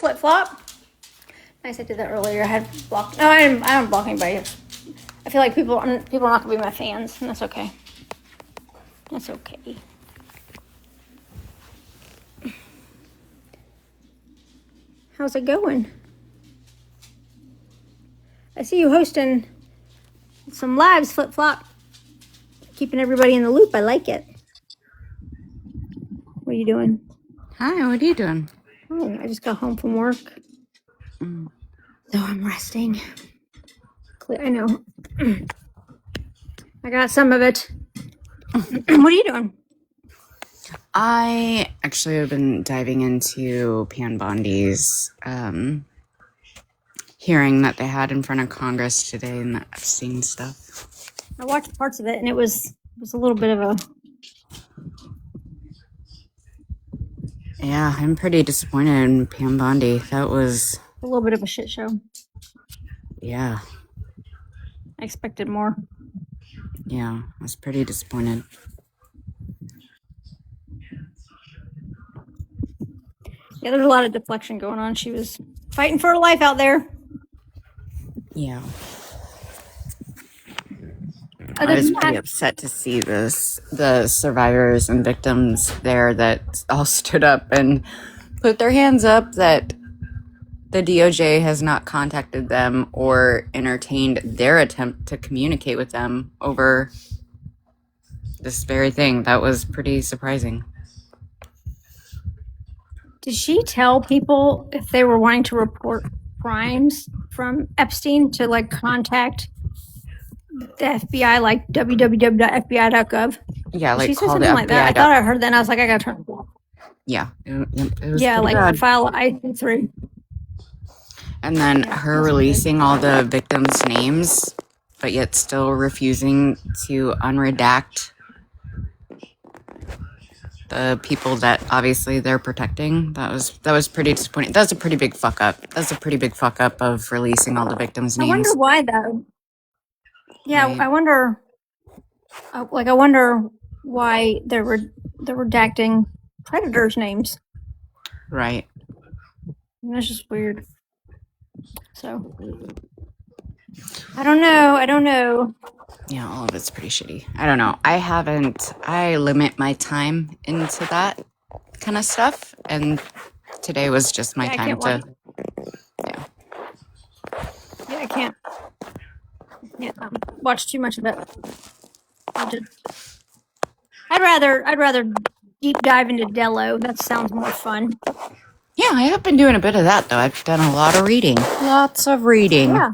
Flip Flop. Nice, I did that earlier. I had blocked. No, I don't block anybody. I feel like people are not going to be my fans, and that's okay. That's okay. How's it going? I see you hosting some lives, Flip Flop. Keeping everybody in the loop. I like it. What are you doing? Hi, what are you doing? Oh, I just got home from work. So I'm resting. I know. I got some of it. What are you doing? I actually have been diving into Pam Bondi's hearing that they had in front of Congress today and the Epstein stuff. I watched parts of it, and it was a little bit of a... Yeah, I'm pretty disappointed in Pam Bondi. That was... a little bit of a shit show. Yeah. I expected more. Yeah, I was pretty disappointed. Yeah, there's a lot of deflection going on. She was fighting for her life out there. Yeah. I was pretty upset to see the survivors and victims there that all stood up and put their hands up that the DOJ has not contacted them or entertained their attempt to communicate with them over this very thing. That was pretty surprising. Did she tell people if they were wanting to report crimes from Epstein to like contact the FBI, like www.fbi.gov? Yeah, like she said call something the like that. FBI. I thought I heard that, and I was like, I gotta turn it off. Yeah, it was yeah, like bad. file I-3. And then her releasing all the victims' names, but yet still refusing to unredact the people that obviously they're protecting. That was pretty disappointing. That's a pretty big fuck up. That's a pretty big fuck up of releasing all the victims' names. I wonder why though. Yeah, Right. I wonder. I wonder why they're redacting predators' names. Right. And that's just weird. So I don't know. Yeah, all of it's pretty shitty. I don't know. I limit my time into that kind of stuff, and today was just my time to. Yeah. Yeah, I can't. Yeah, watch too much of it. I'd rather deep dive into Dello. That sounds more fun. Yeah, I have been doing a bit of that though. I've done a lot of reading. Lots of reading. Yeah.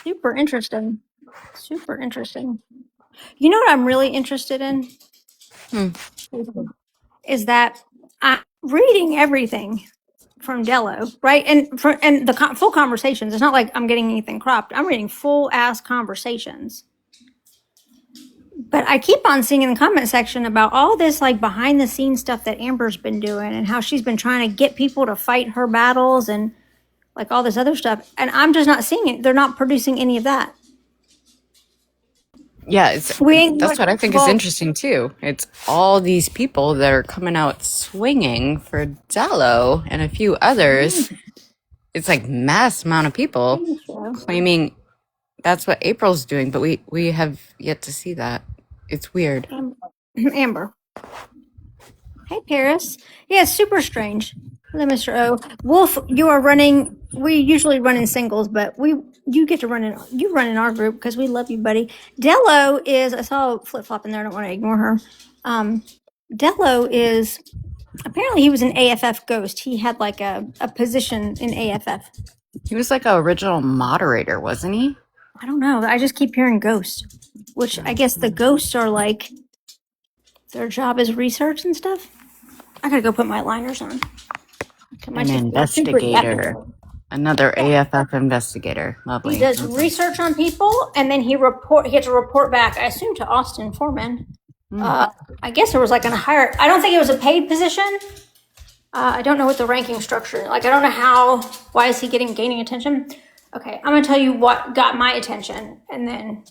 Super interesting. Super interesting. You know what I'm really interested in? Is that I'm reading everything from Dello, right? And the full conversations. It's not like I'm getting anything cropped. I'm reading full ass conversations. But I keep on seeing in the comment section about all this like behind the scenes stuff that Amber's been doing and how she's been trying to get people to fight her battles and like all this other stuff. And I'm just not seeing it. They're not producing any of that. Yeah, that's what I think is interesting too. It's all these people that are coming out swinging for Dello and a few others. It's like mass amount of people claiming that's what April's doing, but we have yet to see that. It's weird. Amber. Hey, Paris. Yeah, it's super strange. Hello, Mr. O. Wolf, you are running. We usually run in singles, but you get to run in our group because we love you, buddy. Dello is, I saw Flip Flop in there. I don't want to ignore her. Dello is, apparently he was an AFF ghost. He had like a position in AFF. He was like an original moderator, wasn't he? I don't know. I just keep hearing ghost, which I guess the ghosts are like, their job is research and stuff. I gotta go put my liners on. An investigator. Another AFF investigator. Lovely. He does research on people, and then he has to report back, I assume, to Austin Foreman. I guess there was like a higher, I don't think it was a paid position. I don't know what the ranking structure, like I don't know why is he gaining attention? Okay, I'm gonna tell you what got my attention, and then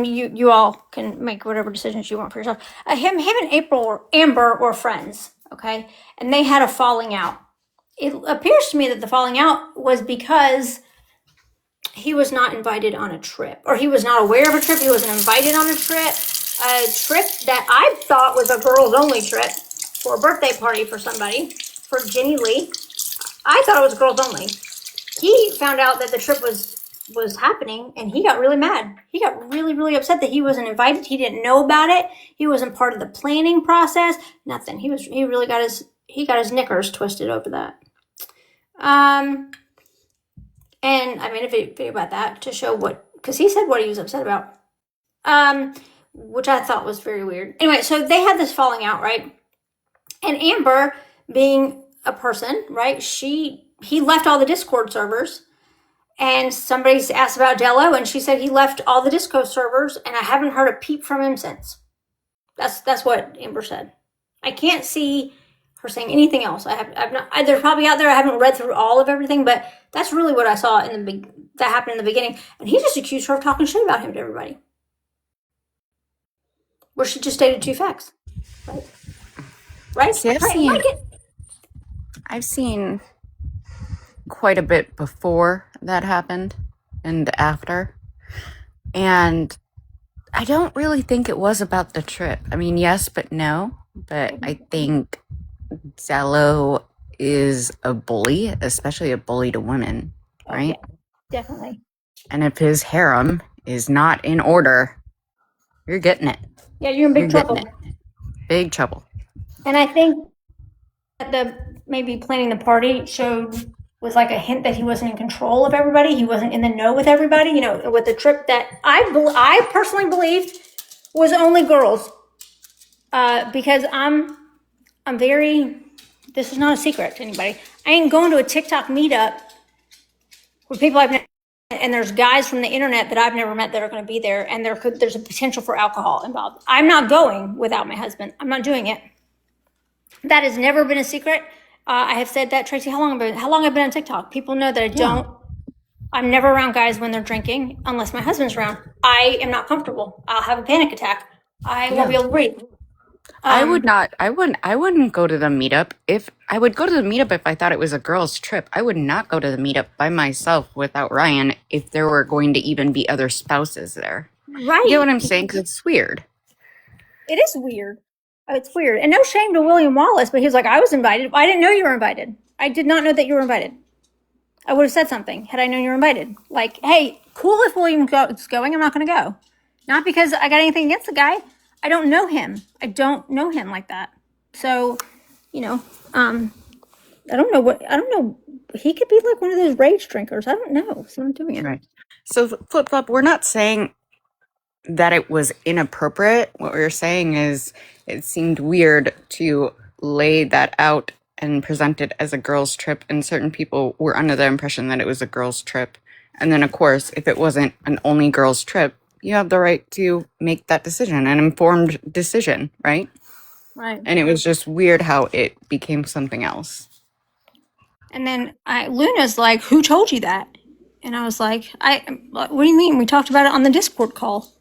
you all can make whatever decisions you want for yourself. Him and Amber were friends, okay? And they had a falling out it appears to me that the falling out was because he was not invited on a trip, or he was not aware of a trip. He wasn't invited on a trip that I thought was a girls only trip for a birthday party for somebody, for Jenny Lee. I thought it was girls only. He found out that the trip was happening, and he got really mad. He got really, really upset that he wasn't invited. He didn't know about it. He wasn't part of the planning process. Nothing. He really got his knickers twisted over that. And I made a video about that to show because he said what he was upset about. Which I thought was very weird. Anyway, so they had this falling out, right? And Amber, being a person, right? He left all the Discord servers, and somebody asked about Dello, and she said he left all the Discord servers, and I haven't heard a peep from him since. That's what Amber said. I can't see her saying anything else. I've not. They're probably out there. I haven't read through all of everything, but that's really what I saw that happened in the beginning. And he just accused her of talking shit about him to everybody, where she just stated two facts, right? Right? See, I've seen quite a bit before that happened and after, and I don't really think it was about the trip. I mean, yes, but no. But I think Dello is a bully, especially a bully to women, right? Yeah, definitely. And if his harem is not in order, you're getting it. Yeah, you're in big trouble. Big trouble. And I think that maybe planning the party was like a hint that he wasn't in control of everybody. He wasn't in the know with everybody. You know, with the trip that I personally believed was only girls, because I'm very. This is not a secret to anybody. I ain't going to a TikTok meetup with people I've never met, and there's guys from the internet that I've never met that are going to be there, and there's a potential for alcohol involved. I'm not going without my husband. I'm not doing it. That has never been a secret. I have said that, Tracy. How long I've been on TikTok? People know that I don't. I'm never around guys when they're drinking unless my husband's around. I am not comfortable. I'll have a panic attack. I won't be able to breathe. I wouldn't go to the meetup. I would go to the meetup if I thought it was a girls' trip. I would not go to the meetup by myself without Ryan if there were going to even be other spouses there. Right. You get what I'm saying? Because it's weird. It is weird. It's weird. And no shame to William Wallace, but he was like, I was invited. I didn't know you were invited. I did not know that you were invited. I would have said something had I known you were invited. Like, hey, cool if William is going. I'm not going to go. Not because I got anything against the guy. I don't know him. I don't know him like that. So, I don't know. He could be like one of those rage drinkers. I don't know. So I'm doing it. Right. So Flip Flop, we're not saying that it was inappropriate. What we're saying is it seemed weird to lay that out and present it as a girls' trip, and certain people were under the impression that it was a girls' trip. And then, of course, if it wasn't an only girls' trip, you have the right to make that decision, an informed decision, right? Right. And it was just weird how it became something else. And then Luna's like, who told you that? And I was like, what do you mean? We talked about it on the Discord call.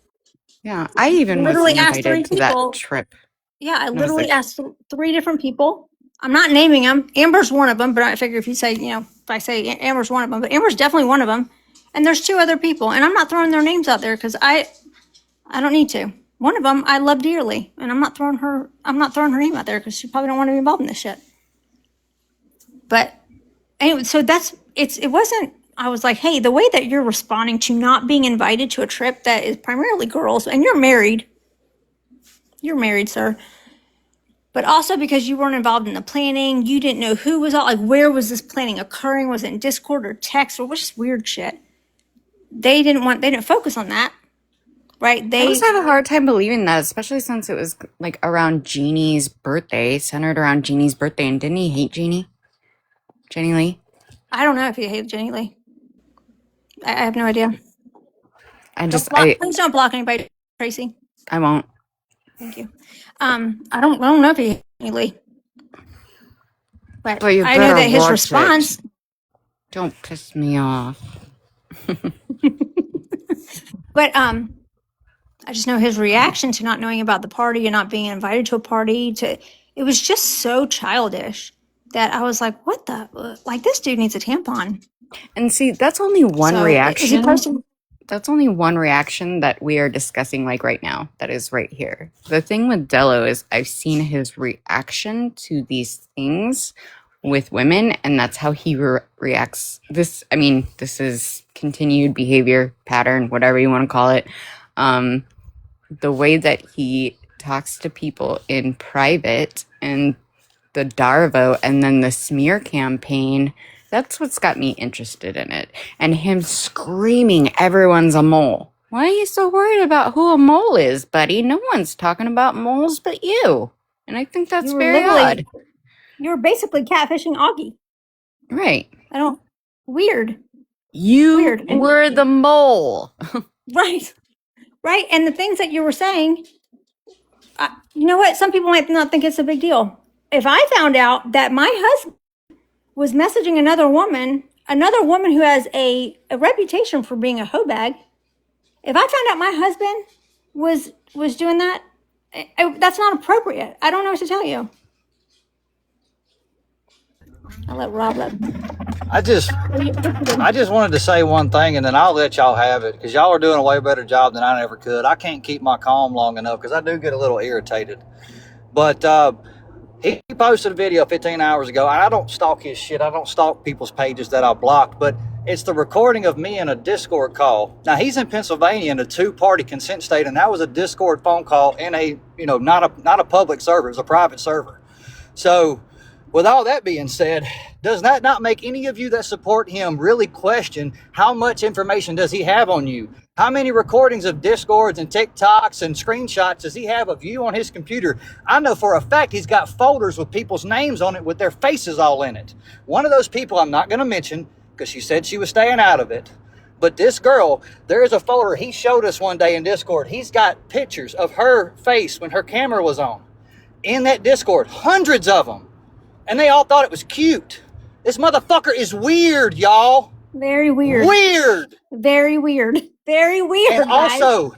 Yeah, I even literally was invited to that trip. Yeah, I literally asked 3 different people. I'm not naming them. Amber's one of them, but I figure if you say, if I say Amber's one of them, but Amber's definitely one of them. And there's 2 other people, and I'm not throwing their names out there because I don't need to. One of them I love dearly, and I'm not throwing her name out there because she probably don't want to be involved in this shit. But anyway, so it wasn't. I was like, hey, the way that you're responding to not being invited to a trip that is primarily girls, and you're married, sir. But also because you weren't involved in the planning, you didn't know who was like, where was this planning occurring? Was it in Discord or text or just weird shit? They didn't focus on that, right? I just have a hard time believing that, especially since it was like around Jeannie's birthday, centered around Jeannie's birthday. And didn't he hate Jeannie? Jenny Lee? I don't know if he hated Jenny Lee. I have no idea. Please don't block anybody, Tracy. I won't. Thank you. I don't know if he hated Jenny Lee. But I know that his response. Don't piss me off. But I just know his reaction to not knowing about the party and not being invited to a party. It was just so childish. that I was like, what the, like, this dude needs a tampon. And see, that's only one So, is he reaction. posting? That's only one reaction that we are discussing like right now. That is right here. The thing with Dello is I've seen his reaction to these things with women, and that's how he reacts. This is continued behavior pattern, whatever you want to call it. The way that he talks to people in private and the Darvo and then the smear campaign, that's what's got me interested in it. And him screaming, everyone's a mole. Why are you so worried about who a mole is, buddy? No one's talking about moles but you. And I think that's very odd. You were basically catfishing Augie. Right. Weird. You were the mole. Right. Right. And the things that you were saying, you know what? Some people might not think it's a big deal. If I found out that my husband was messaging another woman who has a reputation for being a hoe bag, if I found out my husband was doing that, that's not appropriate. I don't know what to tell you. I'll let Rob let. I just wanted to say one thing, and then I'll let y'all have it, because y'all are doing a way better job than I ever could. I can't keep my calm long enough, because I do get a little irritated. But he posted a video 15 hours ago, and I don't stalk his shit. I don't stalk people's pages that I blocked, but it's the recording of me in a Discord call. Now, he's in Pennsylvania in a two-party consent state, and that was a Discord phone call in a, not a public server. It was a private server. So, with all that being said, does that not make any of you that support him really question how much information does he have on you? How many recordings of Discords and TikToks and screenshots does he have of you on his computer? I know for a fact he's got folders with people's names on it with their faces all in it. One of those people I'm not going to mention because she said she was staying out of it. But this girl, there is a folder he showed us one day in Discord. He's got pictures of her face when her camera was on in that Discord, hundreds of them. And they all thought it was cute. This motherfucker is weird, y'all. Very weird. Weird. Very weird. Very weird. And also,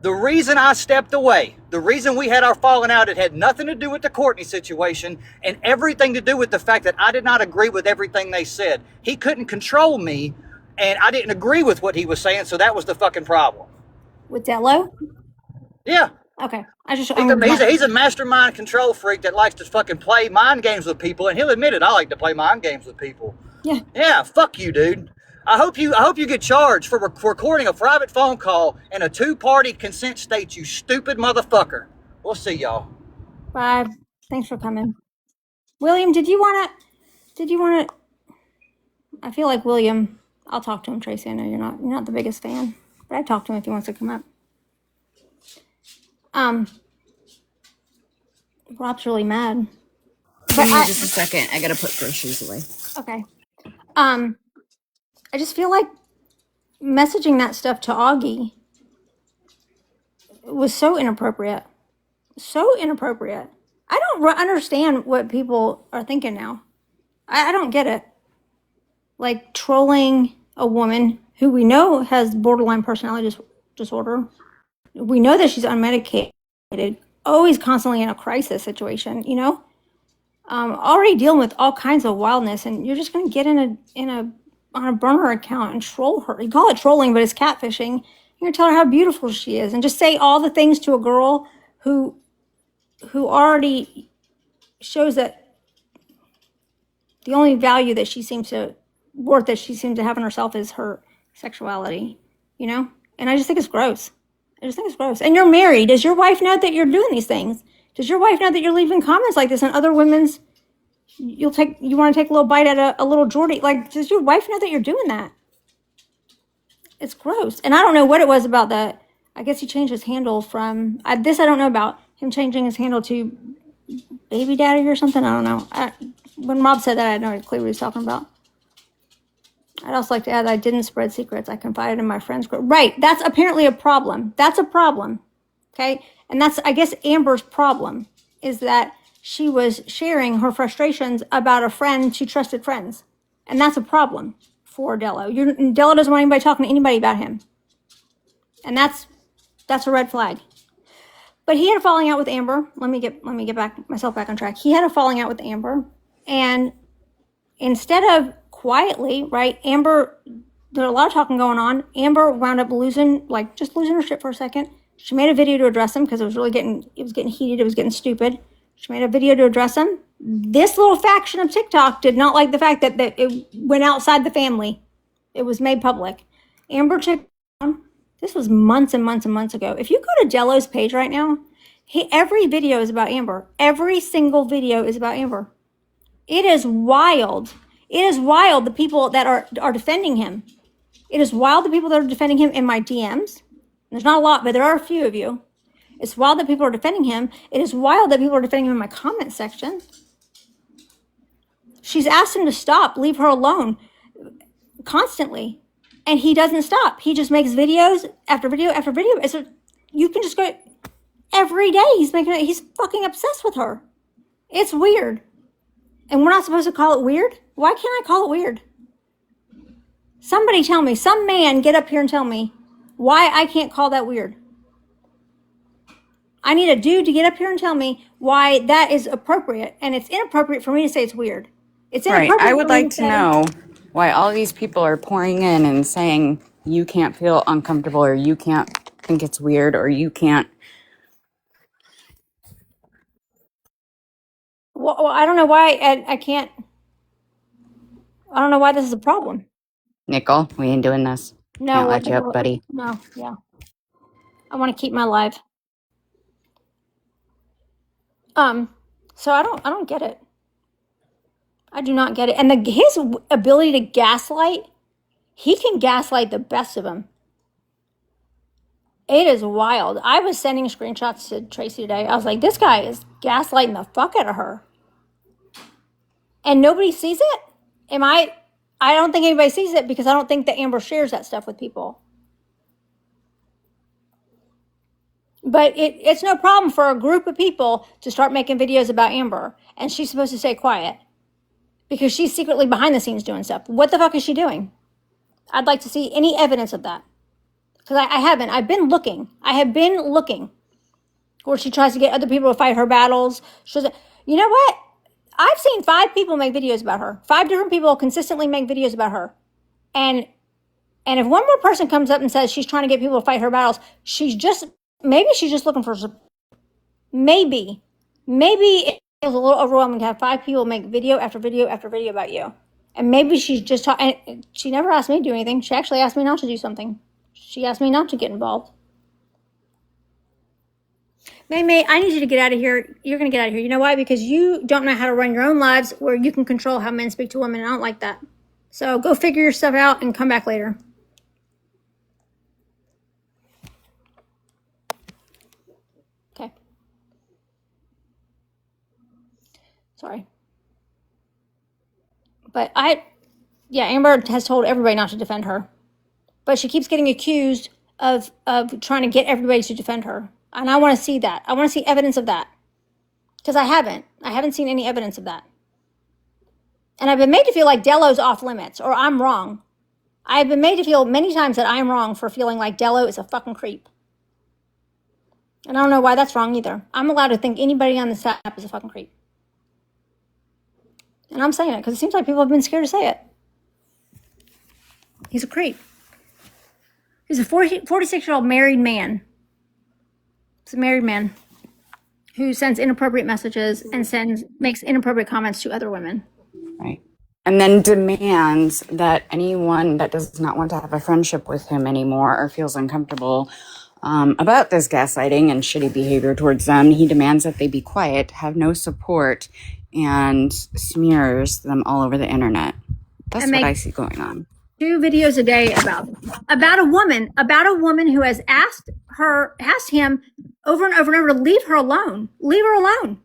the reason I stepped away, the reason we had our falling out, it had nothing to do with the Courtney situation and everything to do with the fact that I did not agree with everything they said. He couldn't control me, and I didn't agree with what he was saying, so that was the fucking problem. With Dello? Yeah. Okay. He's a mastermind control freak that likes to fucking play mind games with people, and he'll admit it. I like to play mind games with people. Yeah. Yeah, fuck you, dude. I hope you get charged for recording a private phone call in a two-party consent state, you stupid motherfucker. We'll see y'all. Bye. Thanks for coming. William, did you want to, I feel like William, I'll talk to him, Tracy. I know you're not the biggest fan, but I'd talk to him if he wants to come up. Rob's really mad. Give me just a second. I gotta put groceries away. Okay. I just feel like messaging that stuff to Augie was so inappropriate. So inappropriate. I don't understand what people are thinking now. I don't get it. Like trolling a woman who we know has borderline personality disorder. We know that she's unmedicated, always constantly in a crisis situation, already dealing with all kinds of wildness, and you're just going to get on a burner account and troll her. You call it trolling, but it's catfishing. You're going to tell her how beautiful she is and just say all the things to a girl who already shows that the only value that she seems to have in herself is her sexuality, And I just think it's gross. And you're married. Does your wife know that you're doing these things? Does your wife know that you're leaving comments like this on other women's? You want to take a little bite at a little Geordie? Like, does your wife know that you're doing that? It's gross. And I don't know what it was about that. I guess he changed his handle from I don't know about him changing his handle to baby daddy or something. I don't know. When Rob said that, I had no clue what he was talking about. I'd also like to add that I didn't spread secrets. I confided in my friends group. Right. That's apparently a problem. That's a problem. Okay. And that's, I guess, Amber's problem is that she was sharing her frustrations about a friend to trusted friends. And that's a problem for Dello. Dello doesn't want anybody talking to anybody about him. And that's a red flag. But he had a falling out with Amber. Let me get myself back on track. He had a falling out with Amber. And instead of quietly, right, Amber, there's a lot of talking going on. Amber wound up losing her shit for a second. She made a video to address him because it was getting heated, it was getting stupid. She made a video to address him. This little faction of TikTok did not like the fact that it went outside the family. It was made public. Amber took, this was months and months and months ago. If you go to Dello's page right now, every video is about Amber. Every single video is about Amber. It is wild. It is wild, the people that are defending him. It is wild, the people that are defending him in my DMs. There's not a lot, but there are a few of you. It's wild that people are defending him. It is wild that people are defending him in my comment section. She's asked him to stop, leave her alone, constantly. And he doesn't stop. He just makes videos after video after video. You can just go every day. He's fucking obsessed with her. It's weird. And we're not supposed to call it weird? Why can't I call it weird? Somebody tell me, some man get up here and tell me why I can't call that weird. I need a dude to get up here and tell me why that is appropriate. And it's inappropriate for me to say it's weird. It's inappropriate. Right. I would like to know why all these people are pouring in and saying you can't feel uncomfortable or you can't think it's weird or you can't. Well, I don't know why I can't. I don't know why this is a problem. Nickel, we ain't doing this. No, Can't let you up, buddy. No, yeah. I want to keep my life. So I don't get it. I do not get it. And his ability to gaslight, he can gaslight the best of them. It is wild. I was sending screenshots to Tracy today. I was like, this guy is gaslighting the fuck out of her. And nobody sees it? I don't think anybody sees it because I don't think that Amber shares that stuff with people. But it's no problem for a group of people to start making videos about Amber. And she's supposed to stay quiet because she's secretly behind the scenes doing stuff. What the fuck is she doing? I'd like to see any evidence of that. Because I haven't. I've been looking. I have been looking. Where she tries to get other people to fight her battles. You know what? I've seen 5 people make videos about her. 5 different people consistently make videos about her. And if one more person comes up and says she's trying to get people to fight her battles, maybe she's just looking for support. Maybe it feels a little overwhelming to have 5 people make video after video after video about you. And maybe she's just talking. She never asked me to do anything. She actually asked me not to do something. She asked me not to get involved. May, I need you to get out of here. You're going to get out of here. You know why? Because you don't know how to run your own lives where you can control how men speak to women. And I don't like that. So go figure your stuff out and come back later. Okay. Sorry. But Amber has told everybody not to defend her. But she keeps getting accused of trying to get everybody to defend her. And I want to see that. I want to see evidence of that. Because I haven't seen any evidence of that. And I've been made to feel like Dello's off limits or I'm wrong. I've been made to feel many times that I'm wrong for feeling like Dello is a fucking creep. And I don't know why that's wrong either. I'm allowed to think anybody on this app is a fucking creep. And I'm saying it because it seems like people have been scared to say it. He's a creep. He's a 46-year-old married man. He's a married man who sends inappropriate messages and makes inappropriate comments to other women. Right. And then demands that anyone that does not want to have a friendship with him anymore or feels uncomfortable about this gaslighting and shitty behavior towards them, he demands that they be quiet, have no support, and smears them all over the internet. That's what I see going on. 2 videos a day about a woman who has asked him over and over and over to leave her alone. Leave her alone.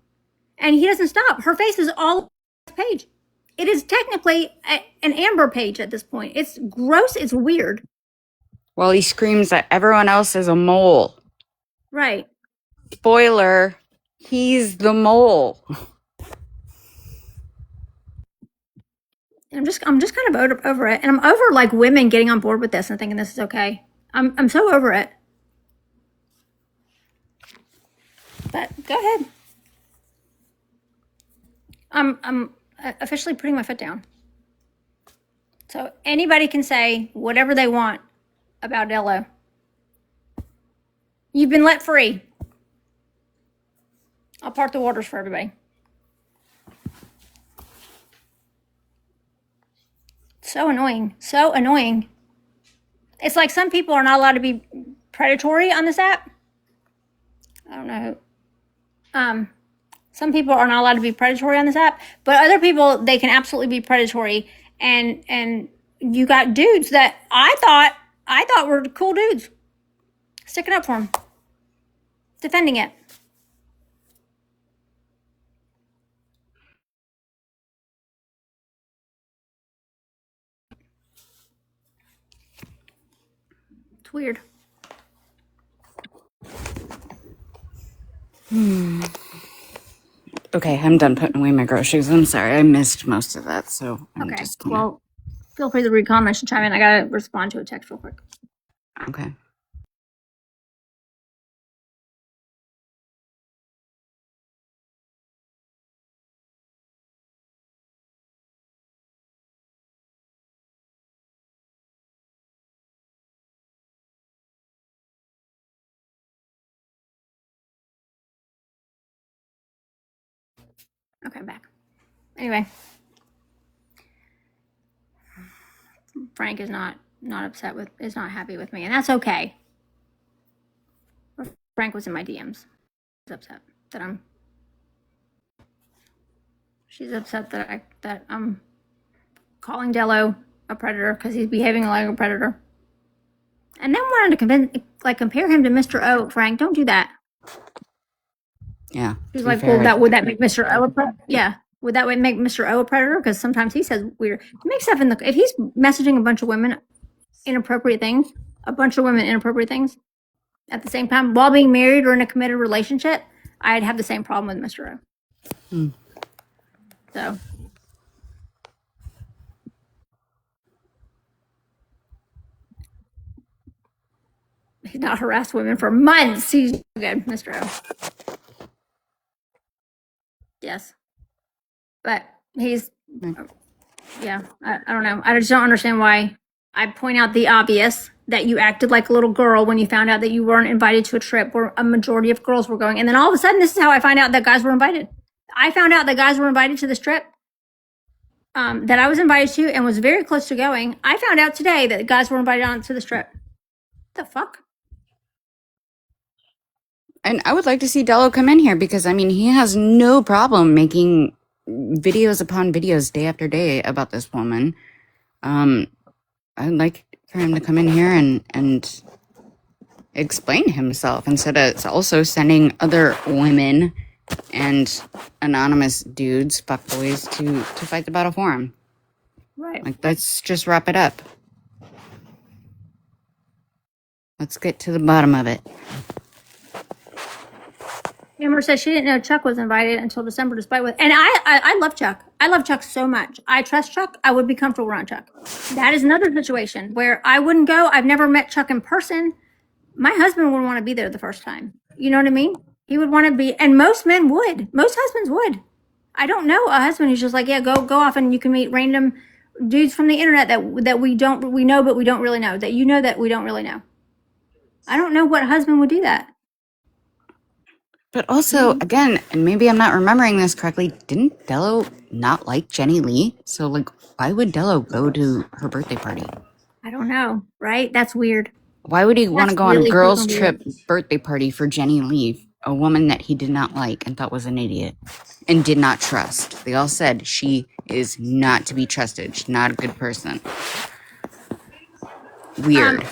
And he doesn't stop. Her face is all over the page. It is technically an Amber page at this point. It's gross. It's weird. Well, he screams that everyone else is a mole. Right. Spoiler, he's the mole. I'm just kind of over it. And I'm over like women getting on board with this and thinking this is okay. I'm so over it. But go ahead. officially putting my foot down. So anybody can say whatever they want about Dello. You've been let free. I'll part the waters for everybody. So annoying. So annoying. It's like some people are not allowed to be predatory on this app. I don't know. Some people are not allowed to be predatory on this app, but other people, they can absolutely be predatory. And you got dudes that I thought were cool dudes sticking up for him, defending it. It's weird. Okay, I'm done putting away my groceries. I'm sorry, I missed most of that, so I'm Okay. just gonna... Well, feel free to read comments and chime in. I gotta respond to a text real quick. Okay. Okay, I'm back. Anyway, Frank is not happy with me, and that's okay. Frank was in my DMs. She's upset that I'm calling Dello a predator because he's behaving like a predator. And then wanted to compare him to Mr. O. Frank, don't do that. Yeah. She's like, well, would that make Mr. O a predator? Yeah. Would that make Mr. O a predator? Because sometimes he says weird. He makes stuff if he's messaging a bunch of women inappropriate things at the same time while being married or in a committed relationship, I'd have the same problem with Mr. O. So he's not harassed women for months. He's good, Mr. O. Yes. But he's, yeah, I don't know. I just don't understand why I point out the obvious that you acted like a little girl when you found out that you weren't invited to a trip where a majority of girls were going. And then all of a sudden, this is how I find out that guys were invited. I found out that guys were invited to this trip that I was invited to and was very close to going. I found out today that guys were invited on to this trip. What the fuck? And I would like to see Dello come in here because, I mean, he has no problem making videos upon videos day after day about this woman. I'd like for him to come in here and explain himself instead of also sending other women and anonymous dudes, fuckboys, to fight the battle for him. Right. Like, let's just wrap it up. Let's get to the bottom of it. Amber says she didn't know Chuck was invited until December, despite what. And I love Chuck. I love Chuck so much. I trust Chuck. I would be comfortable around Chuck. That is another situation where I wouldn't go. I've never met Chuck in person. My husband would want to be there the first time. You know what I mean? He would want to be, and most men would. Most husbands would. I don't know a husband who's just like, yeah, go off and you can meet random dudes from the internet that we know but we don't really know. That you know that we don't really know. I don't know what husband would do that. But also, again, and maybe I'm not remembering this correctly, didn't Dello not like Jenny Lee? So, like, why would Dello go to her birthday party? I don't know, right? That's weird. Why would he want to go really on a girls' freaking trip birthday party for Jenny Lee, a woman that he did not like and thought was an idiot and did not trust? They all said she is not to be trusted. She's not a good person. Weird.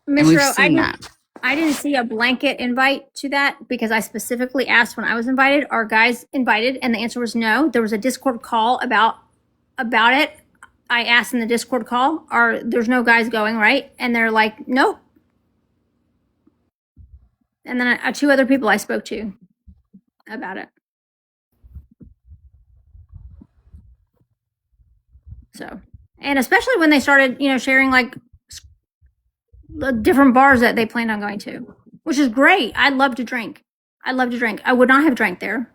And we've seen that. I didn't see a blanket invite to that because I specifically asked when I was invited, are guys invited? And the answer was no. There was a Discord call about it. I asked in the Discord call, there's no guys going, right? And they're like, nope. And then two other people I spoke to about it. So, and especially when they started, sharing like the different bars that they planned on going to, which is great. I love to drink. I would not have drank there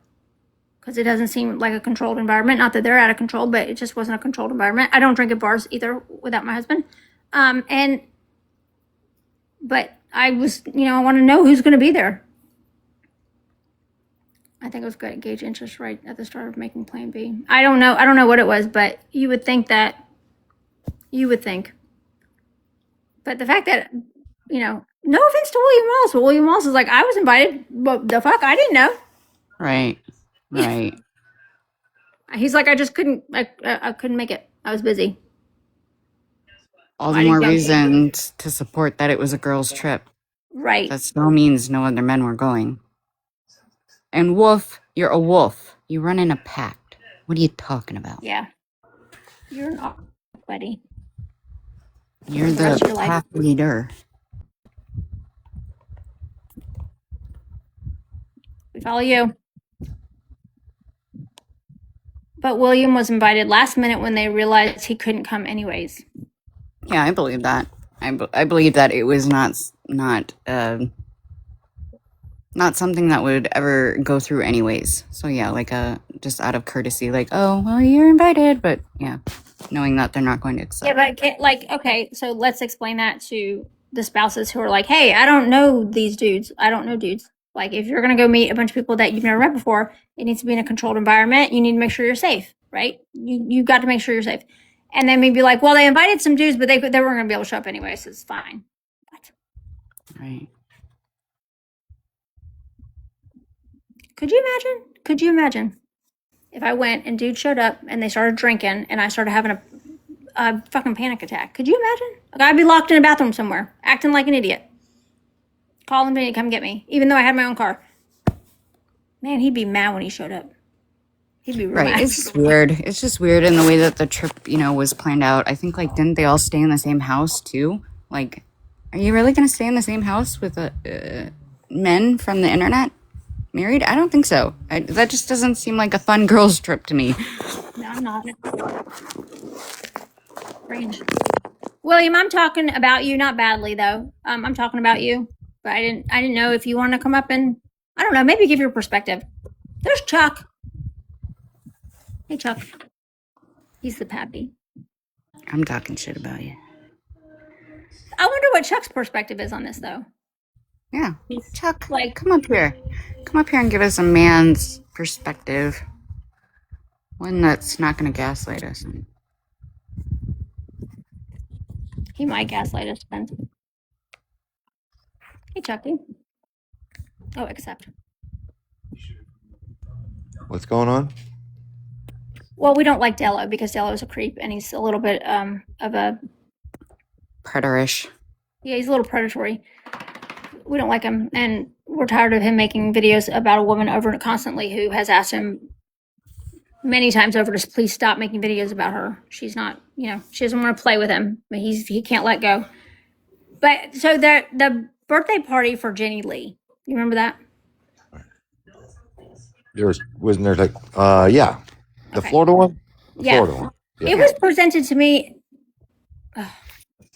because it doesn't seem like a controlled environment. Not that they're out of control, but it just wasn't a controlled environment. I don't drink at bars either without my husband. But I was, I want to know who's going to be there. I think it was good to gauge interest right at the start of making Plan B. I don't know what it was, but you would think. But the fact that, no offense to William Wallace, but William Wallace is like, I was invited, but the fuck, I didn't know. Right. He's like, I just couldn't, I couldn't make it. I was busy. All the more reason to support that it was a girls' trip. Right. That still means no other men were going. And wolf, you're a wolf. You run in a pack. What are you talking about? Yeah. You're an awkward buddy. You're the pack leader. We follow you. But William was invited last minute when they realized he couldn't come anyways. Yeah, I believe that. I believe that it was not something that would ever go through anyways. So yeah, like just out of courtesy, like, oh, well, you're invited, but yeah, knowing that they're not going to accept. Yeah, but okay, so let's explain that to the spouses who are like, hey, I don't know these dudes. I don't know dudes. Like, if you're going to go meet a bunch of people that you've never met before, it needs to be in a controlled environment. You need to make sure you're safe, right? You got to make sure you're safe. And then maybe like, well, they invited some dudes, but they weren't going to be able to show up anyway, so it's fine. What? Right. Could you imagine if I went and dudes showed up and they started drinking and I started having a fucking panic attack? Could you imagine? Like, I'd be locked in a bathroom somewhere, acting like an idiot. Calling me to come get me, even though I had my own car. Man, he'd be mad when he showed up. He'd be right. It's just weird. It's just weird in the way that the trip, was planned out. I think, like, didn't they all stay in the same house too? Like, are you really going to stay in the same house with men from the internet? Married? I don't think so. That just doesn't seem like a fun girls' trip to me. No, I'm not. Strange. William, I'm talking about you, not badly though. I'm talking about you, but I didn't know if you want to come up and, I don't know, maybe give your perspective. There's Chuck. Hey, Chuck. He's the pappy. I'm talking shit about you. I wonder what Chuck's perspective is on this though. Yeah, Chuck, like, come up here. Come up here and give us a man's perspective. One that's not going to gaslight us. He might gaslight us, Ben. Hey, Chucky. Oh, accept. What's going on? Well, we don't like Dello because Dello's a creep and he's a little bit of a... predatorish. Yeah, he's a little predatory. We don't like him, and we're tired of him making videos about a woman over and constantly who has asked him many times over to please stop making videos about her. She's not, she doesn't want to play with him, but he can't let go. But so the birthday party for Jenny Lee, you remember that? Wasn't there yeah, the okay. Florida one? Yeah. Florida one. Yeah. It was presented to me.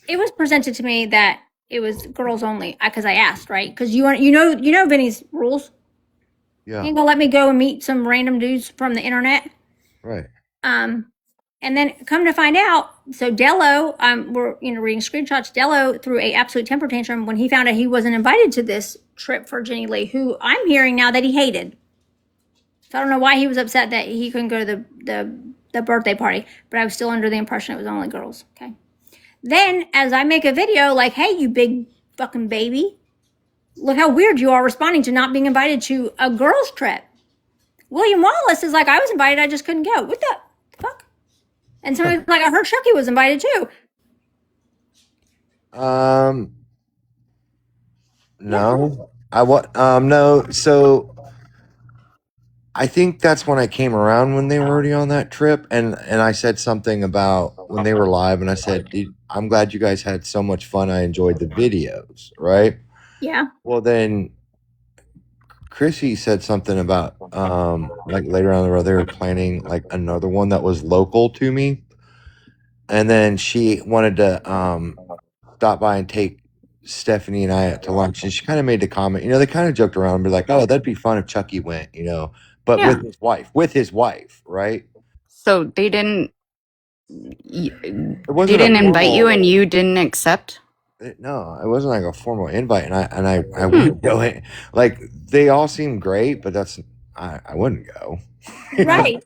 It was presented to me that it was girls only because I asked, right? Because you know Vinny's rules. Yeah. He ain't gonna let me go and meet some random dudes from the internet. Right. And then come to find out, so Dello, we're reading screenshots. Dello threw a absolute temper tantrum when he found out he wasn't invited to this trip for Jenny Lee, who I'm hearing now that he hated. So I don't know why he was upset that he couldn't go to the birthday party, but I was still under the impression it was only girls. Okay. Then, as I make a video like, hey, you big fucking baby, look how weird you are responding to not being invited to a girls' trip. William Wallace is like, I was invited, I just couldn't go. What the fuck? And somebody's like, I heard Chucky was invited too. No. No, so I think that's when I came around when they were already on that trip, and I said something about when they were live, and I said, I'm glad you guys had so much fun. I enjoyed the videos, right? Yeah. Well, then Chrissy said something about like later on the road they were planning like another one that was local to me, and then she wanted to stop by and take Stephanie and I out to lunch, and she kind of made the comment, they kind of joked around and be like, oh, that'd be fun if Chucky went, but Yeah. with his wife, right? So they didn't It they wasn't a didn't invite you formal. and you didn't accept? No, it wasn't like a formal invite, and I wouldn't go in. Like they all seem great, but I wouldn't go. Right.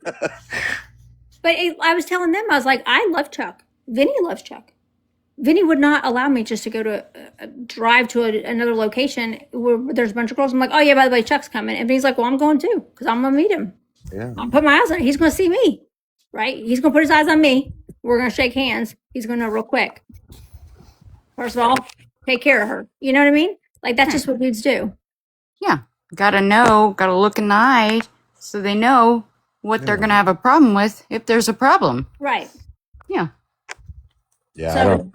But I was telling them, I was like, I love Chuck. Vinny loves Chuck. Vinny would not allow me just to go to drive to another location where there's a bunch of girls. I'm like, oh yeah, by the way, Chuck's coming, and Vinny's like, well, I'm going too because I'm gonna meet him. Yeah. I'll put my eyes on it. He's gonna see me, right? He's gonna put his eyes on me. We're gonna shake hands. He's gonna know real quick. First of all, take care of her. You know what I mean? Like that's just what dudes do. Yeah. Gotta look in the eye so they know what they're gonna have a problem with if there's a problem. Right. Yeah. Yeah, So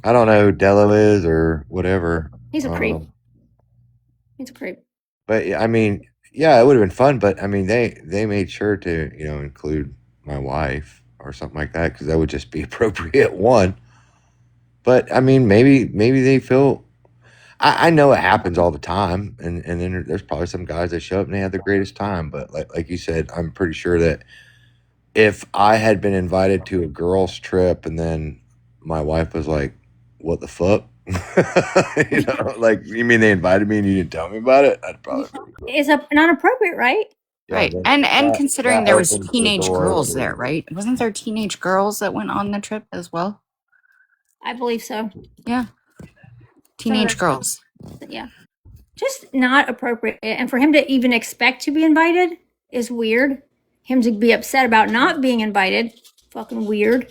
I don't know who Dello is or whatever. he's a creep. He's a creep. But I mean, yeah, it would have been fun. But I mean, they made sure to include my wife or something like that because that would just be appropriate. One, but I mean, maybe they feel. I know it happens all the time, and then there's probably some guys that show up and they have the greatest time. But like you said, I'm pretty sure that if I had been invited to a girls' trip and then my wife was like, "What the fuck?" Like, you mean they invited me and you didn't tell me about it? I'd probably It's not appropriate, right? yeah, Right. And considering there was teenage girls there, right? Wasn't there teenage girls that went on the trip as well? I believe so. Yeah. Teenage girls. Yeah. Just not appropriate. And for him to even expect to be invited is weird. Him to be upset about not being invited, fucking weird.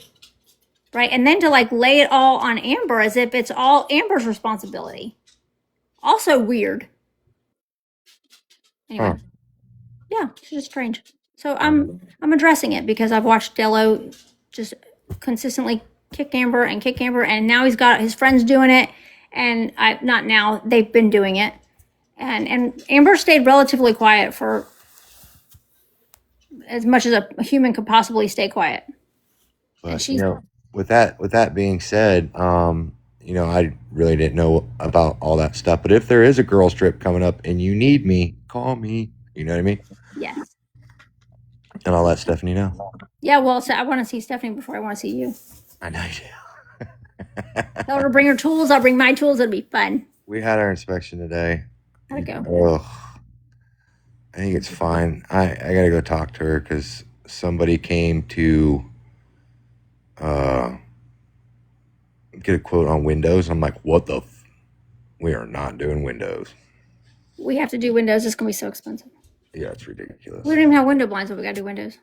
Right? And then to like lay it all on Amber as if it's all Amber's responsibility. Also weird. Anyway. Huh. Yeah, it's just strange. So I'm addressing it because I've watched Dello just consistently kick Amber, and now he's got his friends doing it, and not now, they've been doing it. And Amber stayed relatively quiet for as much as a human could possibly stay quiet. But with that being said, I really didn't know about all that stuff. But if there is a girls' trip coming up and you need me, call me. You know what I mean? Yes. And I'll let Stephanie know. Yeah, well, so I want to see Stephanie before I want to see you. I know you do. Tell her to bring her tools. I'll bring my tools. It'll be fun. We had our inspection today. How'd it go? Oh, I think it's fine. I gotta go talk to her because somebody came to get a quote on Windows. I'm like, what the? We are not doing Windows. We have to do Windows. It's gonna be so expensive. Yeah, it's ridiculous. We don't even have window blinds, but we gotta do Windows.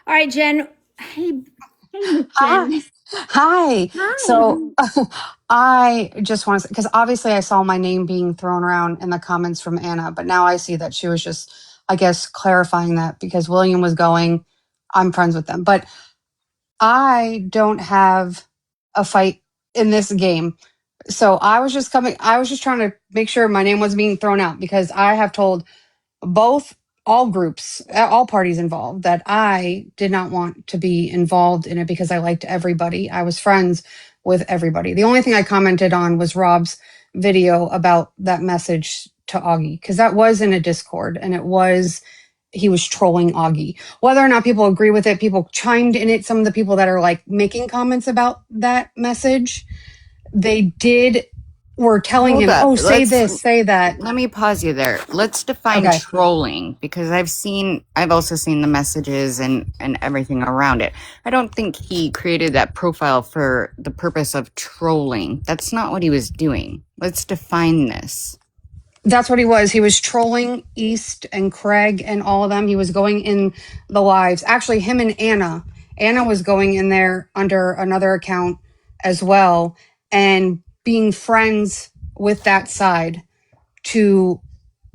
All right, Jen. Hey, Jen. Hi. Hi. So I just want to, because obviously I saw my name being thrown around in the comments from Anna, but now I see that she was just, I guess, clarifying that because William was going, I'm friends with them. But I don't have a fight in this game. So I was just trying to make sure my name was being thrown out because I have told all groups, all parties involved, that I did not want to be involved in it because I liked everybody. I was friends with everybody. The only thing I commented on was Rob's video about that message to Augie, because that was in a Discord and he was trolling Augie. Whether or not people agree with it, people chimed in it. Some of the people that are like making comments about that message, were telling Hold him, up. oh, say this, say that. Let me pause you there. Let's define trolling because I've also seen the messages and everything around it. I don't think he created that profile for the purpose of trolling. That's not what he was doing. Let's define this. That's what he was. He was trolling East and Craig and all of them. He was going in the lives. Actually, him and Anna. Anna was going in there under another account as well and being friends with that side to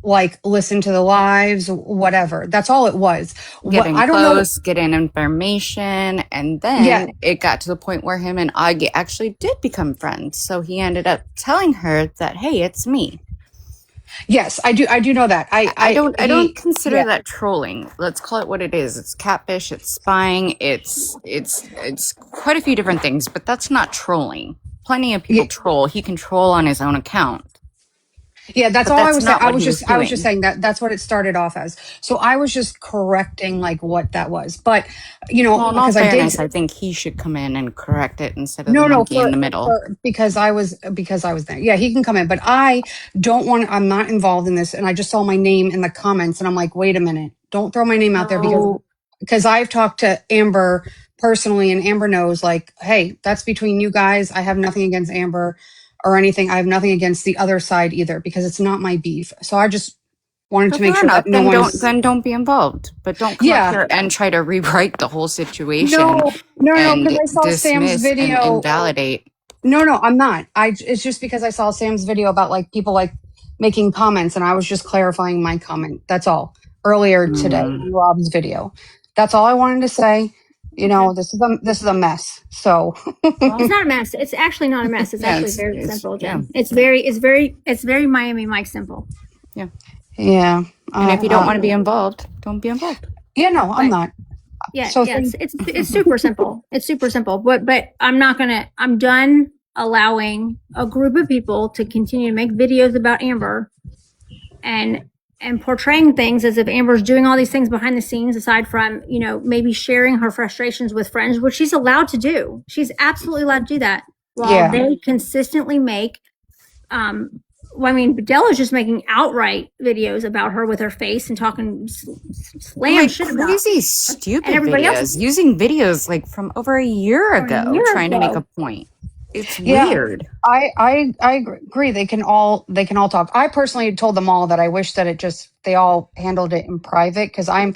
like listen to the lives, whatever. That's all it was. Getting close, getting information, and then it got to the point where him and Augie actually did become friends. So he ended up telling her that, hey, it's me. Yes, I do know that. I don't consider that trolling. Let's call it what it is. It's catfish, it's spying, it's quite a few different things, but that's not trolling. Plenty of people troll. He can troll on his own account. Yeah, that's But all I that's was saying. not what he was I was just doing. saying that's what it started off as. So I was just correcting like what that was. But you know, Well, in all because I did fairness, I think he should come in and correct it instead of the no monkey in the middle. because I was there. Yeah, he can come in, but I don't want. I'm not involved in this, and I just saw my name in the comments, and I'm like, wait a minute, don't throw my name out there No. because I've talked to Amber personally, and Amber knows like, hey, that's between you guys. I have nothing against Amber or anything. I have nothing against the other side either because it's not my beef. So I just wanted So to make fair sure that enough. no one's Then don't be involved. But don't come up yeah. here and try to rewrite the whole situation No, because and I saw Sam's dismiss and video. invalidate. No, I'm not. It's just because I saw Sam's video about like people like making comments and I was just clarifying my comment. That's all. Earlier today Mm, in Rob's video. That's all I wanted to say. You know, this is a mess. So It's not a mess. It's actually not a mess. It's yeah, actually very it's simple, yeah, Jen. It's very Miami Mike simple. yeah. yeah. And if you don't want to be involved, don't be involved. Yeah, no, I'm Right. not. Yeah, So yeah. It's super simple. It's super simple. But I'm done allowing a group of people to continue to make videos about Amber and portraying things as if Amber's doing all these things behind the scenes, aside from, maybe sharing her frustrations with friends, which she's allowed to do. She's absolutely allowed to do that. While yeah. they consistently make, Dello's just making outright videos about her with her face and talking slam Like shit about crazy, stupid and everybody videos. else. Using videos like from over a year From a ago, year trying to make ago. a point. It's Yeah. weird. I agree. They can all talk. I personally told them all that I wish that they all handled it in private because I'm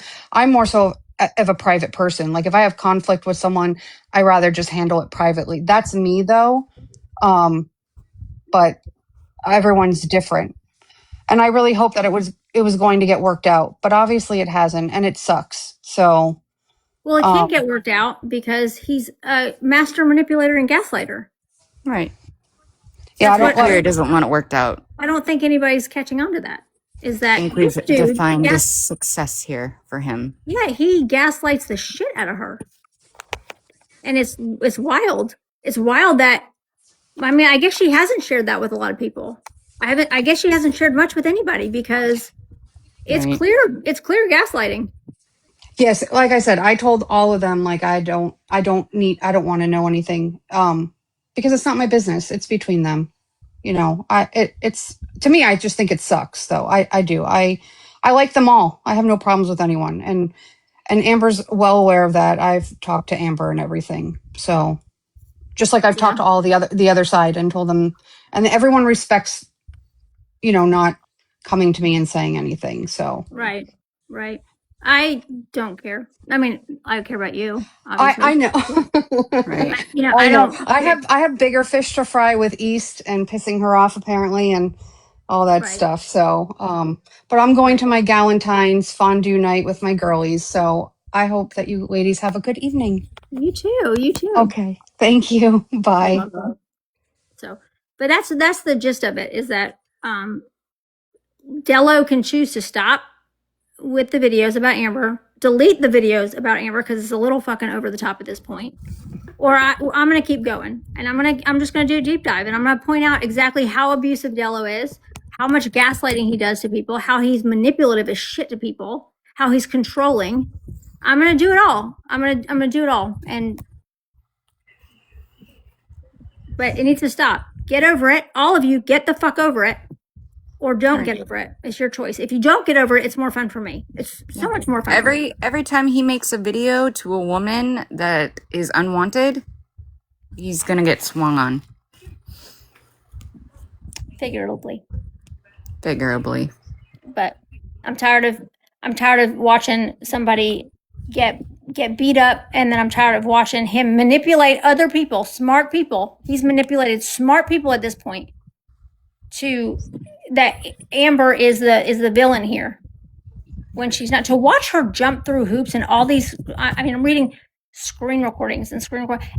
more so of a private person. Like if I have conflict with someone, I rather just handle it privately. That's me though. But everyone's different. And I really hope that it was going to get worked out, but obviously it hasn't and it sucks. So Well, it can't get worked out because he's a master manipulator and gaslighter. Right. yeah, That's what Claire doesn't want it worked out. I don't think anybody's catching on to that. Is that I think we've this dude defined a success here for him. Yeah, he gaslights the shit out of her. And it's wild. It's wild that I guess she hasn't shared that with a lot of people. I guess she hasn't shared much with anybody because it's Right. clear gaslighting. yes, like I said, I told all of them like I don't want to know anything because it's not my business. It's between them. You know, it's to me I just think it sucks though. I do. I like them all. I have no problems with anyone. And Amber's well aware of that. I've talked to Amber and everything. So just like I've talked to all the other side and told them, and everyone respects, not coming to me and saying anything. So Right. I don't care. I care about you, obviously. I know. Right. I know. don't. I have bigger fish to fry with East and pissing her off apparently and all that Right. stuff. So, but I'm going to my Galentine's fondue night with my girlies. So I hope that you ladies have a good evening. You too. Okay. Thank you. Bye. So, but that's the gist of it is that Dello can choose to stop with the videos about Amber, delete the videos about Amber because it's a little fucking over the top at this point. Or I'm going to keep going and I'm just going to do a deep dive and I'm going to point out exactly how abusive Dello is, how much gaslighting he does to people, how he's manipulative as shit to people, how he's controlling. I'm going to do it all. I'm going to do it all. But it needs to stop. Get over it. All of you get the fuck over it. Or don't get over it. It's your choice. If you don't get over it, it's more fun for me. It's so much more fun. Every time he makes a video to a woman that is unwanted, he's gonna get swung on. Figuratively. But I'm tired of watching somebody get beat up, and then I'm tired of watching him manipulate other people, smart people. He's manipulated smart people at this point to that Amber is the villain here when she's not. To watch her jump through hoops and all these, I'm reading screen recordings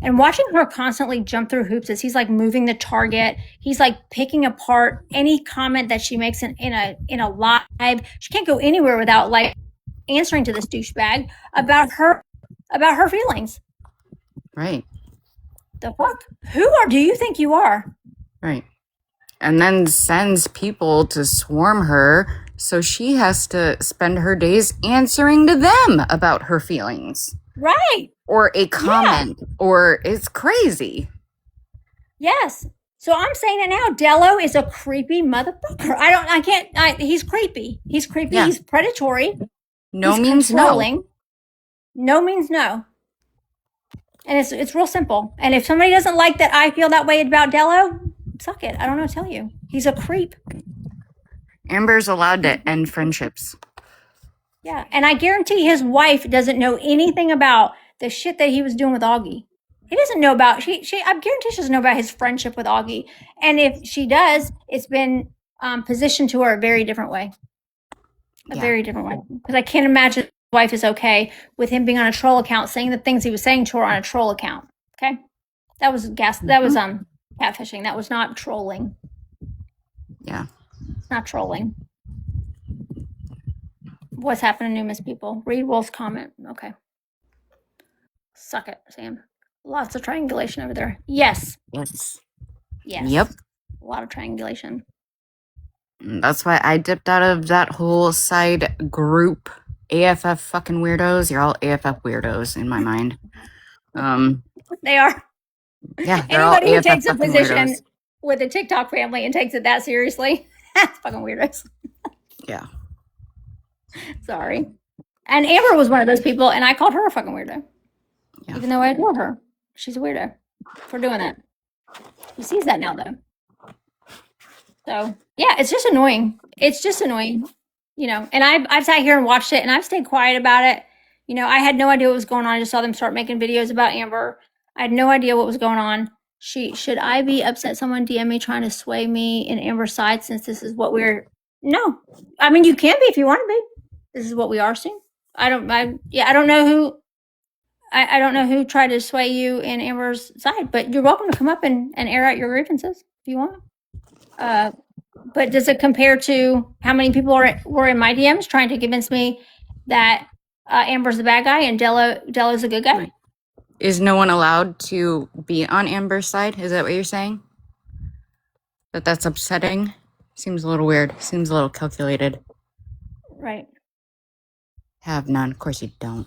and watching her constantly jump through hoops as he's like moving the target. He's like picking apart any comment that she makes in a live. She can't go anywhere without like answering to this douchebag about her feelings. Right. The fuck? Do you think you are? Right. and then sends people to swarm her, so she has to spend her days answering to them about her feelings. Right. Or a comment, or it's crazy. Yes. So I'm saying it now. Dello is a creepy motherfucker. He's creepy. He's creepy. Yeah. He's predatory. No he's means controlling. No means no. And it's real simple. And if somebody doesn't like that I feel that way about Dello, suck it. I don't know what to tell you. He's a creep. Amber's allowed to end friendships. Yeah. And I guarantee his wife doesn't know anything about the shit that he was doing with Augie. He doesn't know about I guarantee she doesn't know about his friendship with Augie. And if she does, it's been positioned to her a very different way. Very different way. Because I can't imagine his wife is okay with him being on a troll account saying the things he was saying to her on a troll account. Okay? That was catfishing. That was not trolling. Yeah. It's not trolling. What's happening to Miss People? Read Wolf's comment. Okay. Suck it, Sam. Lots of triangulation over there. Yes. Yes. Yep. A lot of triangulation. That's why I dipped out of that whole side group. AFF fucking weirdos. You're all AFF weirdos in my mind. They are. Yeah, they're Anybody all who AFF takes a fucking position weirdos. with a TikTok family and takes it that seriously, that's fucking weirdos. Yeah. Sorry. And Amber was one of those people, and I called her a fucking weirdo. Yeah. Even though I adore her. She's a weirdo for doing that. He sees that now, though. So, yeah, it's just annoying. It's just annoying. You know, and I've sat here and watched it, and I've stayed quiet about it. You know, I had no idea what was going on. I just saw them start making videos about Amber. I had no idea what was going on. Should I be upset someone DM me trying to sway me in Amber's side since this is what we're... No. I mean, you can be if you want to be. This is what we are seeing. I don't know who... I don't know who tried to sway you in Amber's side, but you're welcome to come up and air out your grievances if you want. But does it compare to how many people were in my DMs trying to convince me that Amber's the bad guy and Dello's a good guy? Right. Is no one allowed to be on Amber's side? Is that what you're saying? That's upsetting? Seems a little weird. Seems a little calculated. Right. Have none. Of course you don't.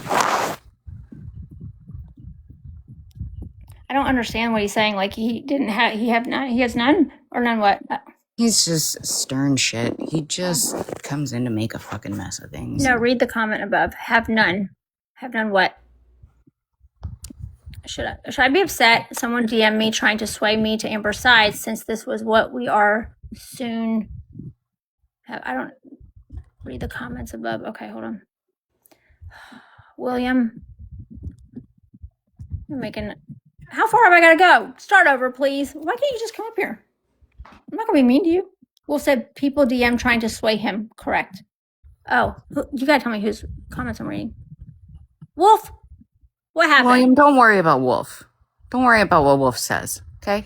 I don't understand what he's saying. Like he has none or none what? He's just stern shit. He just comes in to make a fucking mess of things. No, read the comment above. Have none. Have none what? Should I be upset? Someone DM me trying to sway me to Amber's side since this was what we are soon. I don't read the comments above. Okay, hold on. William, you're making... How far have I got to go? Start over, please. Why can't you just come up here? I'm not going to be mean to you. Wolf said people DM trying to sway him. Correct. Oh, you got to tell me whose comments I'm reading. Wolf, what happened? William, don't worry about Wolf. Don't worry about what Wolf says, okay?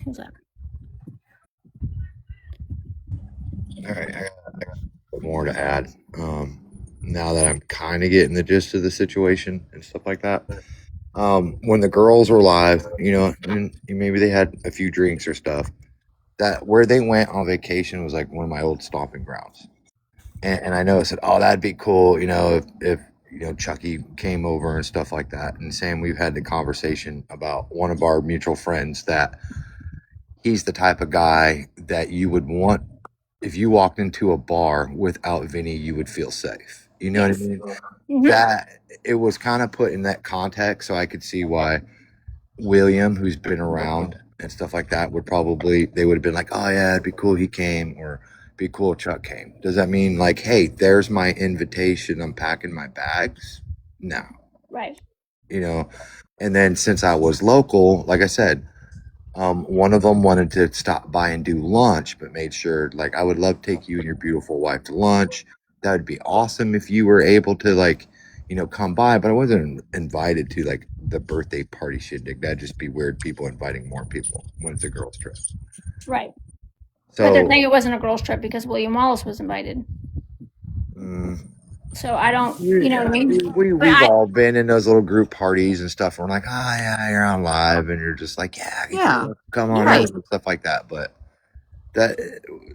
Who's that? All right, I got more to add. Now that I'm kind of getting the gist of the situation and stuff like that. When the girls were live, you know, and maybe they had a few drinks or stuff, that where they went on vacation was like one of my old stomping grounds. And I know I said, oh, that'd be cool, you know, if you know, Chucky came over and stuff like that. And Sam, we've had the conversation about one of our mutual friends that he's the type of guy that you would want, if you walked into a bar without Vinny, you would feel safe. You know what I mean? Mm-hmm. That it was kind of put in that context, so I could see why William, who's been around and stuff like that, they would have been like, oh yeah, it'd be cool he came, or it'd be cool Chuck came. Does that mean like, hey, there's my invitation, I'm packing my bags? No. Right. You know, and then since I was local, like I said, one of them wanted to stop by and do lunch, but made sure, like, I would love to take you and your beautiful wife to lunch. That would be awesome if you were able to, like, you know, come by. But I wasn't invited to, like, the birthday party shit. That'd just be weird, people inviting more people when it's a girls' trip. Right. So, but they're saying it wasn't a girls' trip because William Wallace was invited. So I don't, you know what I mean? But We've all been in those little group parties and stuff. Where we're like, oh yeah, you're on live, and you're just like, Yeah. come on Right. over and stuff like that. But that,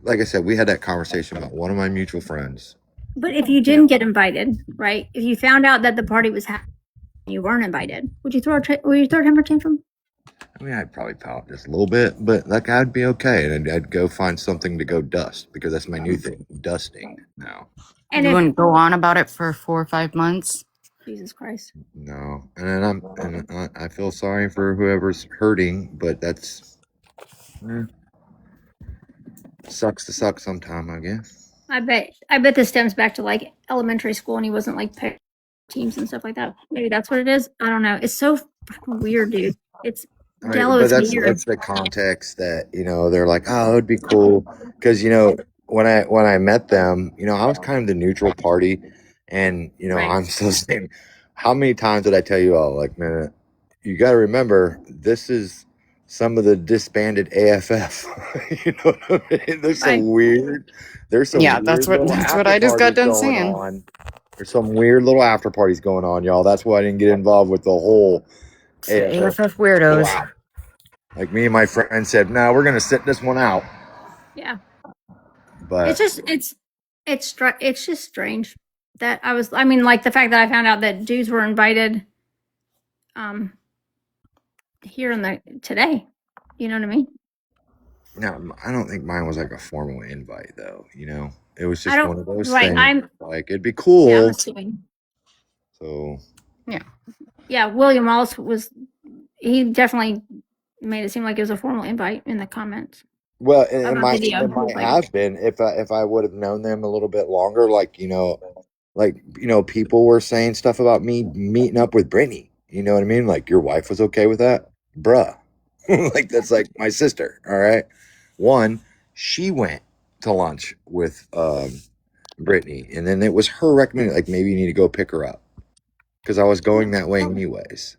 like I said, we had that conversation about one of my mutual friends. But if you didn't get invited, right? If you found out that the party was happening, you weren't invited, would you throw a temper tantrum? I mean, I'd probably pout just a little bit, but like I'd be okay, and I'd go find something to go dust because that's my new thing, dusting now. And You if wouldn't go on about it for 4 or 5 months. Jesus Christ, No, and I feel sorry for whoever's hurting, but that's sucks to suck sometime, I guess. I bet this stems back to like elementary school, and he wasn't like paired teams and stuff like that. Maybe that's what it is. I don't know. It's so fucking weird, dude. It's Dello But is weird. that's the context that they're like, oh, it would be cool because when I met them, I was kind of the neutral party, and Right. I'm still saying, how many times did I tell you all, like, man, you got to remember this is some of the disbanded AFF. You know what I mean? There's some weird Yeah, that's what I just got done going saying. on. There's some weird little after parties going on, y'all. That's why I didn't get involved with the whole AFF weirdos. Wow. Like me and my friend said, no, we're gonna sit this one out. Yeah. But It's just it's just strange that I mean, like the fact that I found out that dudes were invited here in today. You know what I mean? no, I don't think mine was like a formal invite though. It was I just don't one of those right. things. I'm Like it'd be cool. yeah, I'm assuming. So Yeah, William Wallace he definitely made it seem like it was a formal invite in the comments. well, it About might video. it might have been if I would have known them a little bit longer. People were saying stuff about me meeting up with Brittany. You know what I mean? Like your wife was okay with that, bruh. Like that's like my sister. All right. One, she went to lunch with Brittany, and then it was her recommended. Like maybe you need to go pick her up because I was going that way anyways.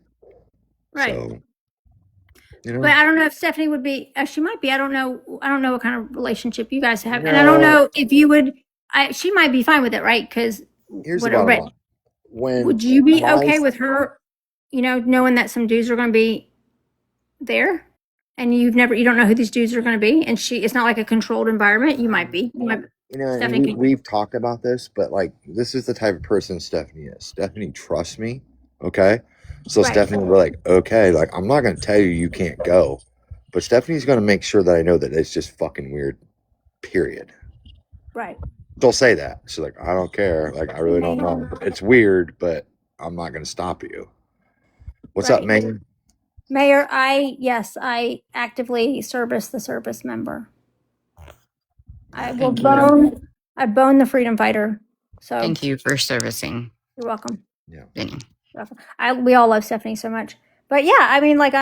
Right. So, But I don't know if Stephanie would be. She might be. I don't know. I don't know what kind of relationship you guys have, and I don't know if you would. She might be fine with it, right? Because here's the bottom line. Would you be okay with her? Knowing that some dudes are going to be there, and you don't know who these dudes are going to be, and it's not like a controlled environment. You might be. And we've talked about this, but like this is the type of person Stephanie is. Stephanie trusts me, okay? So Right. Stephanie will be like, okay, like I'm not gonna tell you can't go, but Stephanie's gonna make sure that I know that it's just fucking weird. Period. Right. They'll say that. She's like, I don't care. Like I really don't know. It's weird, but I'm not gonna stop you. What's up, Megan? Mayor, I actively service the service member. I bone the freedom fighter. So Thank you for servicing. You're welcome. Yeah. Vinny. We all love Stephanie so much. But yeah, I mean, like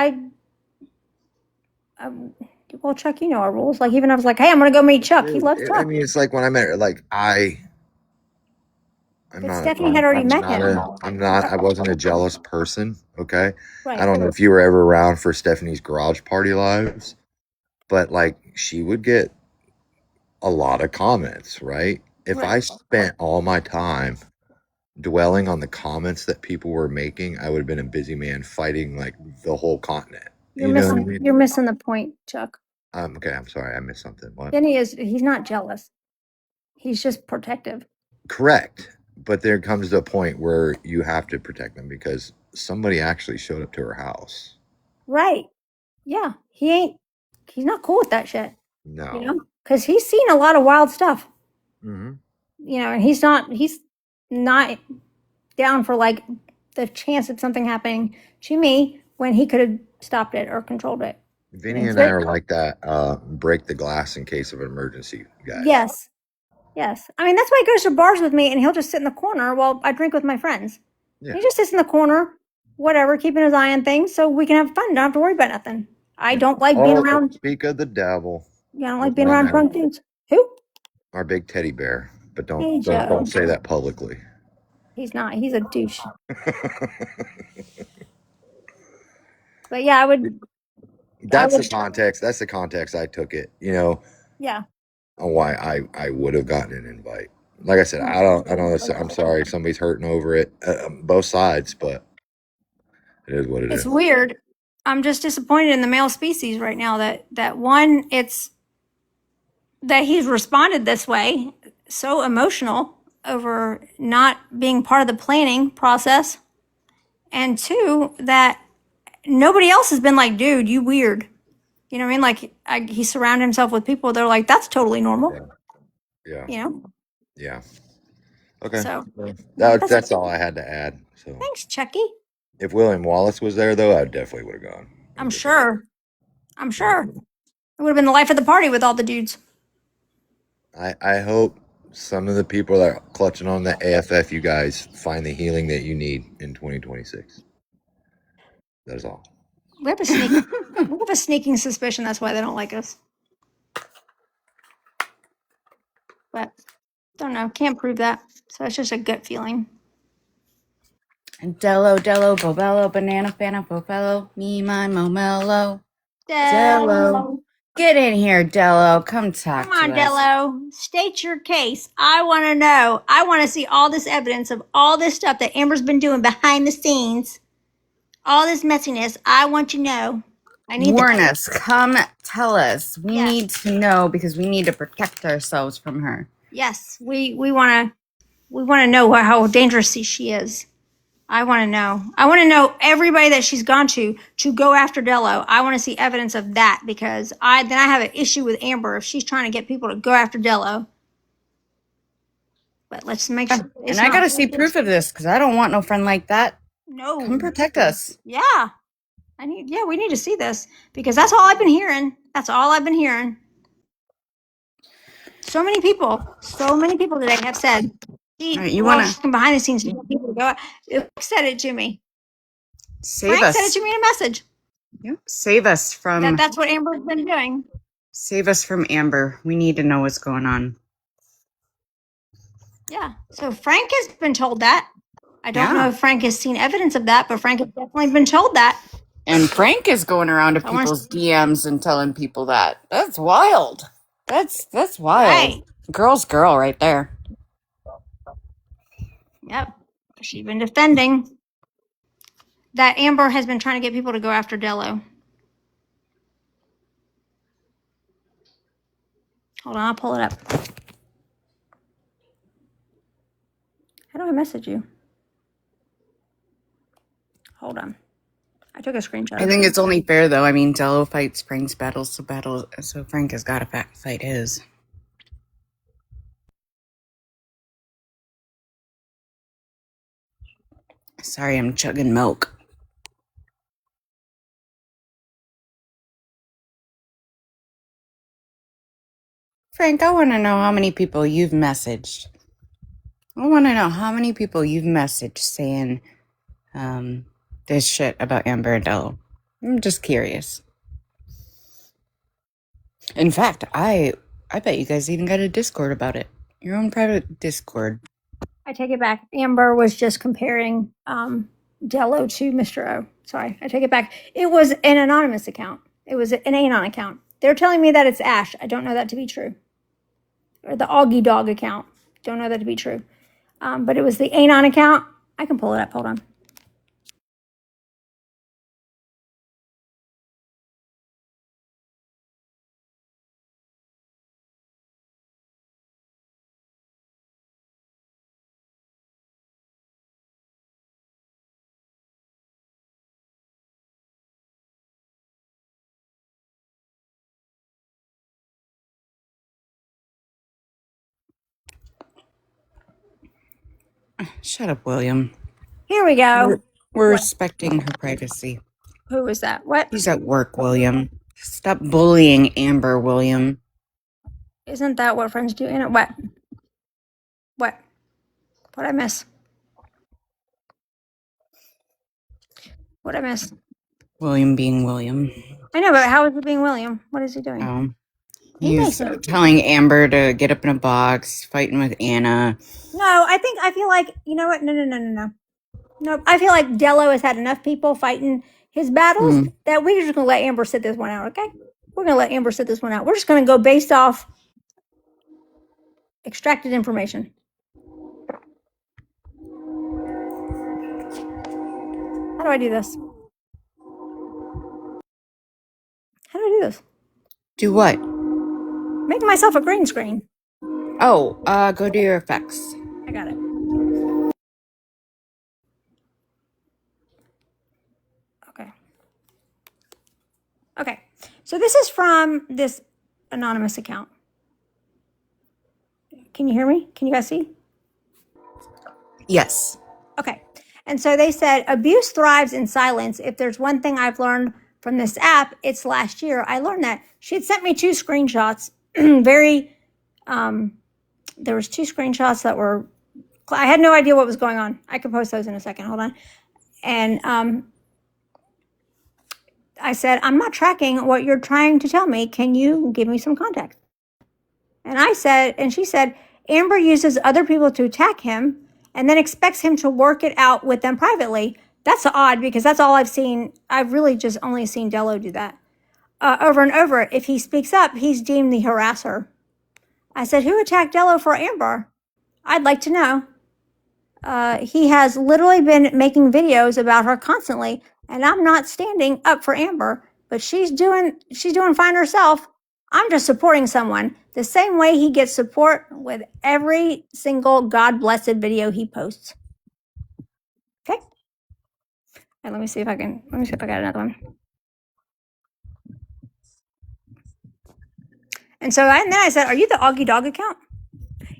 well, Chuck, you know our rules. Like even I was like, hey, I'm gonna go meet Chuck. He loves Chuck. I mean, it's like when I met her, like Stephanie had already met him. I wasn't a jealous person. Okay. Right. I don't know if you were ever around for Stephanie's garage party lives, but like she would get a lot of comments, right? If I spent all my time dwelling on the comments that people were making, I would have been a busy man fighting like the whole continent. You're missing the point, Chuck. Okay, I'm sorry, I missed something. What? He's not jealous. He's just protective. Correct. But there comes to a point where you have to protect them because somebody actually showed up to her house. Right. Yeah. He's not cool with that shit. No. Because he's seen a lot of wild stuff. Mm-hmm. And he's not down for like the chance of something happening to me when he could have stopped it or controlled it. Vinny and I are like that, break the glass in case of an emergency guys. Yes. I mean, that's why he goes to bars with me and he'll just sit in the corner while I drink with my friends. Yeah. He just sits in the corner, whatever, keeping his eye on things so we can have fun. Don't have to worry about nothing. I don't like being around. Speak of the devil. Yeah, I don't like being around drunk dudes. Who? Our big teddy bear. But don't say that publicly. He's not. He's a douche. But yeah, I would. That's the context. I took it. Yeah. On why I would have gotten an invite. Like I said, I don't know. I'm sorry if somebody's hurting over it, both sides, but it is what it It's is. weird. I'm just disappointed in the male species right now that one, it's that he's responded this way, so emotional over not being part of the planning process. And two, that nobody else has been like, dude, you weird. You know what I mean? Like he surrounded himself with people that are like, that's totally normal. Yeah. You know? Yeah. Okay. So Well, that's that's all I had to add. So thanks, Chucky. if William Wallace was there, though, I definitely would have gone. I'm sure. I'm sure. It would have been the life of the party with all the dudes. I hope some of the people that are clutching on the AFF, you guys find the healing that you need in 2026. That's all. We have a sneaking suspicion that's why they don't like us. But don't know. Can't prove that. So it's just a gut feeling. Dello, Bobello, Banana, Fana, Fofelo, me, my, Momelo. Dello. Get in here, Dello. Come talk Come on, to us. Dello. State your case. I want to know. I want to see all this evidence of all this stuff that Amber's been doing behind the scenes. All this messiness. I want you to know. I need Warn us. Come tell us. We Yes. need to know because we need to protect ourselves from her. Yes, we want to know how dangerous she is. I want to know. I want to know everybody that she's gone to go after Dello. I want to see evidence of that because I have an issue with Amber if she's trying to get people to go after Dello. But let's make sure. And I got to see proof of this because I don't want no friend like that. No. Come protect us. Yeah. We need to see this because that's all I've been hearing. That's all I've been hearing. So many people today have said, behind the scenes, said it to me. Save Frank us. said it to me in a message. Yep. Save us from. That's what Amber's been doing. Save us from Amber. We need to know what's going on. Yeah. So Frank has been told that. I don't know if Frank has seen evidence of that, but Frank has definitely been told that. And Frank is going around to people's DMs and telling people that. That's wild. That's wild. Right. Girl's girl right there. Yep. She's been defending that Amber has been trying to get people to go after Dello. Hold on, I'll pull it up. How do I message you? Hold on. I took a screenshot. I think it's only fair, though. I mean, Dello fights Frank's battles, so Frank has got to fight his. Sorry, I'm chugging milk. Frank, I want to know how many people you've messaged. I want to know how many people you've messaged saying this shit about Amber and Dello. I'm just curious. In fact, I bet you guys even got a Discord about it. Your own private Discord. I take it back. Amber was just comparing Dello to Mr. O. Sorry, I take it back. It was an anonymous account. It was an Anon account. They're telling me that it's Ash. I don't know that to be true. Or the Augie Dog account. Don't know that to be true. But it was the Anon account. I can pull it up. Hold on. Shut up, William. Here we go. We're respecting her privacy. Who is that? What? She's at work, William. Stop bullying Amber, William. Isn't that what friends do? What? What? What'd I miss? What'd I miss? William being William. I know, but how is it being William? What is he doing? He's telling Amber to get up in a box, fighting with Anna. No, I feel like, you know what? No. Nope. I feel like Dello has had enough people fighting his battles that we're just going to let Amber sit this one out, okay? We're going to let Amber sit this one out. We're just going to go based off extracted information. How do I do this? How do I do this? Do what? Make myself a green screen. Oh, go to your effects. I got it. Okay. Okay. So this is from this anonymous account. Can you hear me? Can you guys see? Yes. Okay. And so they said abuse thrives in silence. If there's one thing I've learned from this app, it's last year. I learned that. She had sent me 2 screenshots. There was 2 screenshots that were, I had no idea what was going on. I can post those in a second. Hold on. And I said, I'm not tracking what you're trying to tell me. Can you give me some context? And she said, Amber uses other people to attack him and then expects him to work it out with them privately. That's odd because that's all I've seen. I've really just only seen Dello do that over and over. If he speaks up, he's deemed the harasser. I said, who attacked Dello for Amber? I'd like to know. He has literally been making videos about her constantly, and I'm not standing up for Amber, but she's doing fine herself. I'm just supporting someone the same way he gets support with every single God blessed video he posts. Okay. And let me see if I got another one. And then I said, are you the Augie Dog account?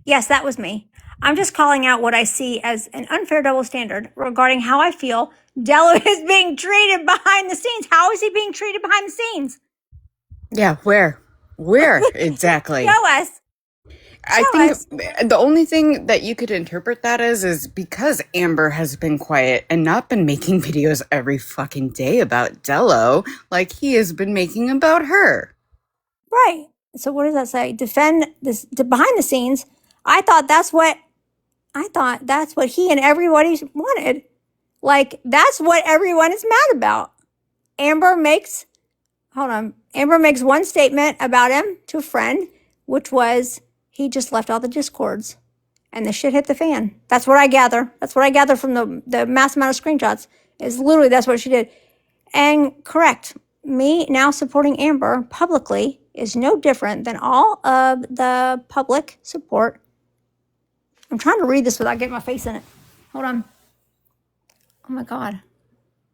Yes, that was me. I'm just calling out what I see as an unfair double standard regarding how I feel Dello is being treated behind the scenes. How is he being treated behind the scenes? Yeah, where? Where exactly? Show us. I think the only thing that you could interpret that as is because Amber has been quiet and not been making videos every fucking day about Dello like he has been making about her. Right. So what does that say? Defend this behind the scenes. I thought that's what he and everybody wanted. Like, that's what everyone is mad about. Amber makes one statement about him to a friend, which was he just left all the discords and the shit hit the fan. That's what I gather. That's what I gather from the mass amount of screenshots is literally that's what she did. And correct, me now supporting Amber publicly is no different than all of the public support. I'm trying to read this without getting my face in it. Hold on. Oh my God.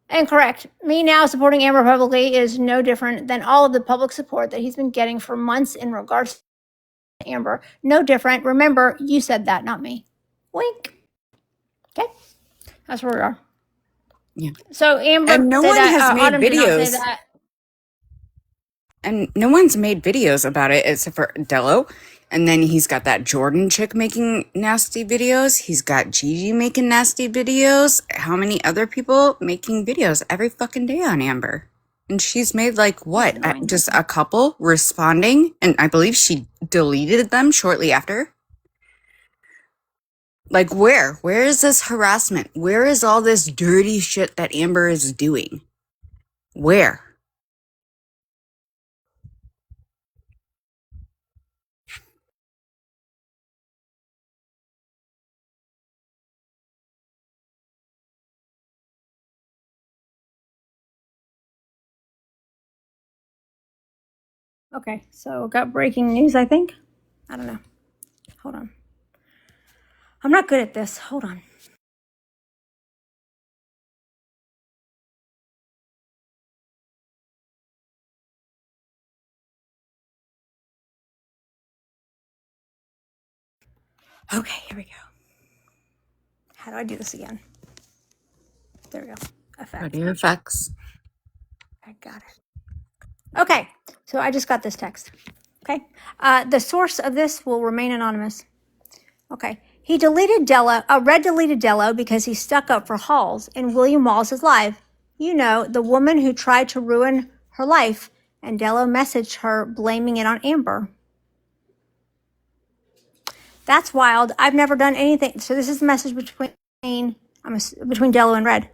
Incorrect. Me now supporting Amber publicly is no different than all of the public support that he's been getting for months in regards to Amber. No different. Remember, you said that, not me. Wink. Okay. That's where we are. Yeah. So Amber and no said one that, has made Autumn did not say videos. that. And no one's made videos about it except for Dello. And then he's got that Jordan chick making nasty videos. He's got Gigi making nasty videos. How many other people making videos every fucking day on Amber? And she's made like what? Just a couple responding. And I believe she deleted them shortly after. Like where? Where is this harassment? Where is all this dirty shit that Amber is doing? Where? Okay, so got breaking news, I think. I don't know. Hold on. I'm not good at this. Hold on. Okay, here we go. How do I do this again? There we go. Effect. Your effects. I got it. Okay, so I just got this text. Okay, the source of this will remain anonymous. Okay, he deleted Dello, Red deleted Dello because he stuck up for Halls in William Wallace's live. You know, the woman who tried to ruin her life, and Dello messaged her blaming it on Amber. That's wild. I've never done anything. So this is the message between Dello and Red.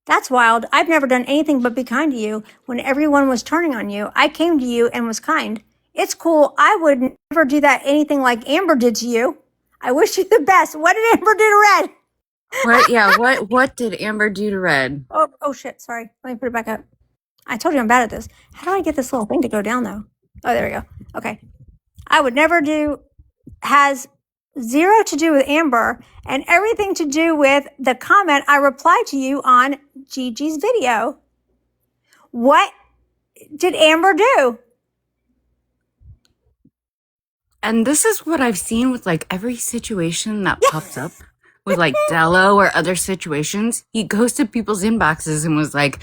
That's wild. I've never done anything but be kind to you. When everyone was turning on you, I came to you and was kind. It's cool. I would never do anything like Amber did to you. I wish you the best. What did Amber do to Red? What? Yeah. What did Amber do to Red? Oh shit, sorry. Let me put it back up. I told you I'm bad at this. How do I get this little thing to go down though? Oh, there we go. Okay. I would never do, has zero to do with Amber and everything to do with the comment I replied to you on Gigi's video. What did Amber do? And this is what I've seen with like every situation that pops up with like Dello or other situations. He goes to people's inboxes and was like,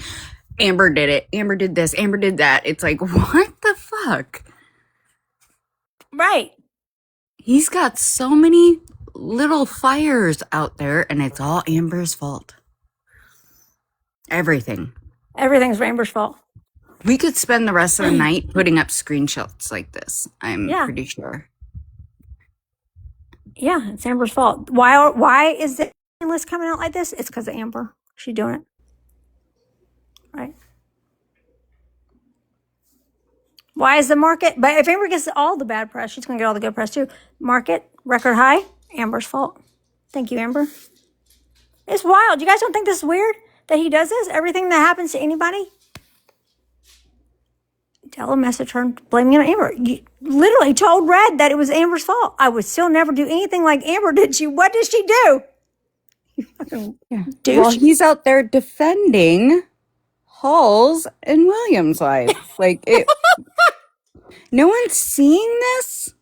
Amber did it. Amber did this. Amber did that. It's like, what the fuck? Right. He's got so many little fires out there, and it's all Amber's fault. Everything. Everything's Amber's fault. We could spend the rest of the night putting up screenshots like this. I'm Yeah. pretty sure. Yeah, it's Amber's fault. Why is the list coming out like this? It's because of Amber. She's doing it. Right. Why is the market? But if Amber gets all the bad press, she's going to get all the good press too. Market, record high, Amber's fault. Thank you, Amber. It's wild. You guys don't think this is weird that he does this? Everything that happens to anybody? Tell a message her blaming it on Amber. You literally told Red that it was Amber's fault. I would still never do anything like Amber did. What did she do? You fucking douche. Well, he's out there defending Hall's and Williams' life. Like, it. No one's seeing this?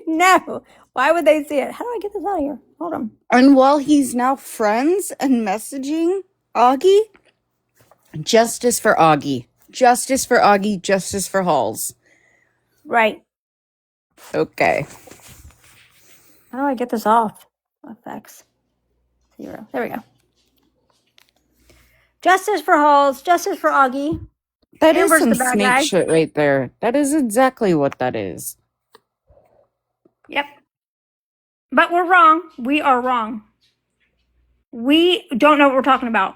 No. Why would they see it? How do I get this out of here? Hold on. And while he's now friends and messaging Augie, justice for Augie. Justice for Augie, justice for Halls. Right. Okay. How do I get this off? Effects. 0. There we go. Justice for Halls, justice for Augie. That Amber's is some the bad snake guy. shit right there. That is exactly what that is. Yep. But we're wrong. We are wrong. We don't know what we're talking about.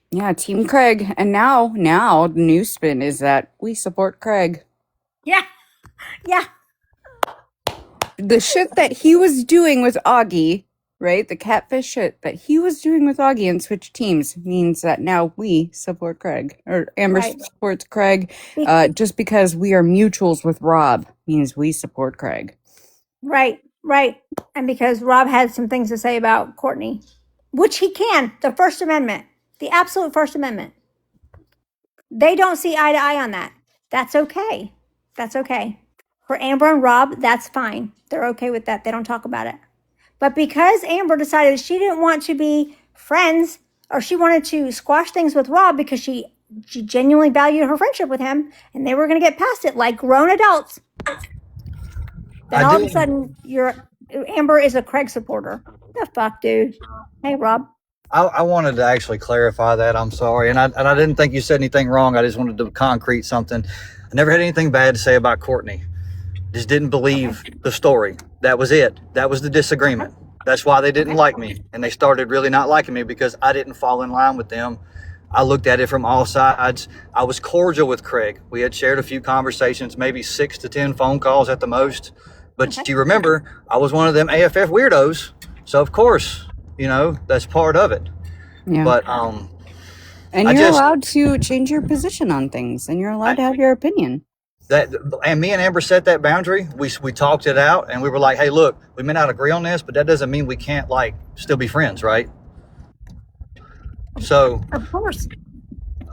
Yeah, Team Craig. And now the new spin is that we support Craig. Yeah. Yeah. The shit that he was doing with Augie, right? The catfish shit that he was doing with Augie and switch teams means that now we support Craig. Or Amber Right. supports Craig. Just because we are mutuals with Rob means we support Craig. Right. Right. And because Rob had some things to say about Courtney, which he can, the First Amendment, the absolute First Amendment. They don't see eye to eye on that. That's okay. That's okay. For Amber and Rob, that's fine. They're okay with that. They don't talk about it. But because Amber decided she didn't want to be friends, or she wanted to squash things with Rob because she genuinely valued her friendship with him, and they were going to get past it like grown adults, then all of a sudden Amber is a Craig supporter. The fuck, dude? Hey, Rob. I wanted to actually clarify that. I'm sorry, and I didn't think you said anything wrong. I just wanted to concrete something. I never had anything bad to say about Courtney. Just didn't believe the story. That was it. That was the disagreement. That's why they didn't like me, and they started really not liking me because I didn't fall in line with them. I looked at it from all sides. I was cordial with Craig. We had shared a few conversations, maybe 6 to 10 phone calls at the most. But you remember, I was one of them AFF weirdos. So of course, that's part of it. Yeah. But and you're allowed to change your position on things, and you're allowed to have your opinion. And me and Amber set that boundary. We talked it out, and we were like, hey, look, we may not agree on this, but that doesn't mean we can't still be friends, right? So of course,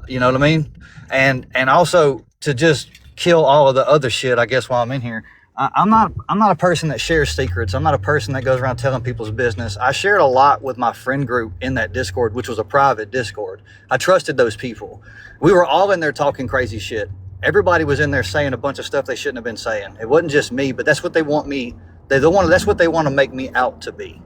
you know what I mean? And also to just kill all of the other shit, I guess, while I'm in here. I'm not a person that shares secrets. I'm not a person that goes around telling people's business. I shared a lot with my friend group in that Discord, which was a private Discord. I trusted those people. We were all in there talking crazy shit. Everybody was in there saying a bunch of stuff they shouldn't have been saying. It wasn't just me, but that's what they want me. That's what they want to make me out to be.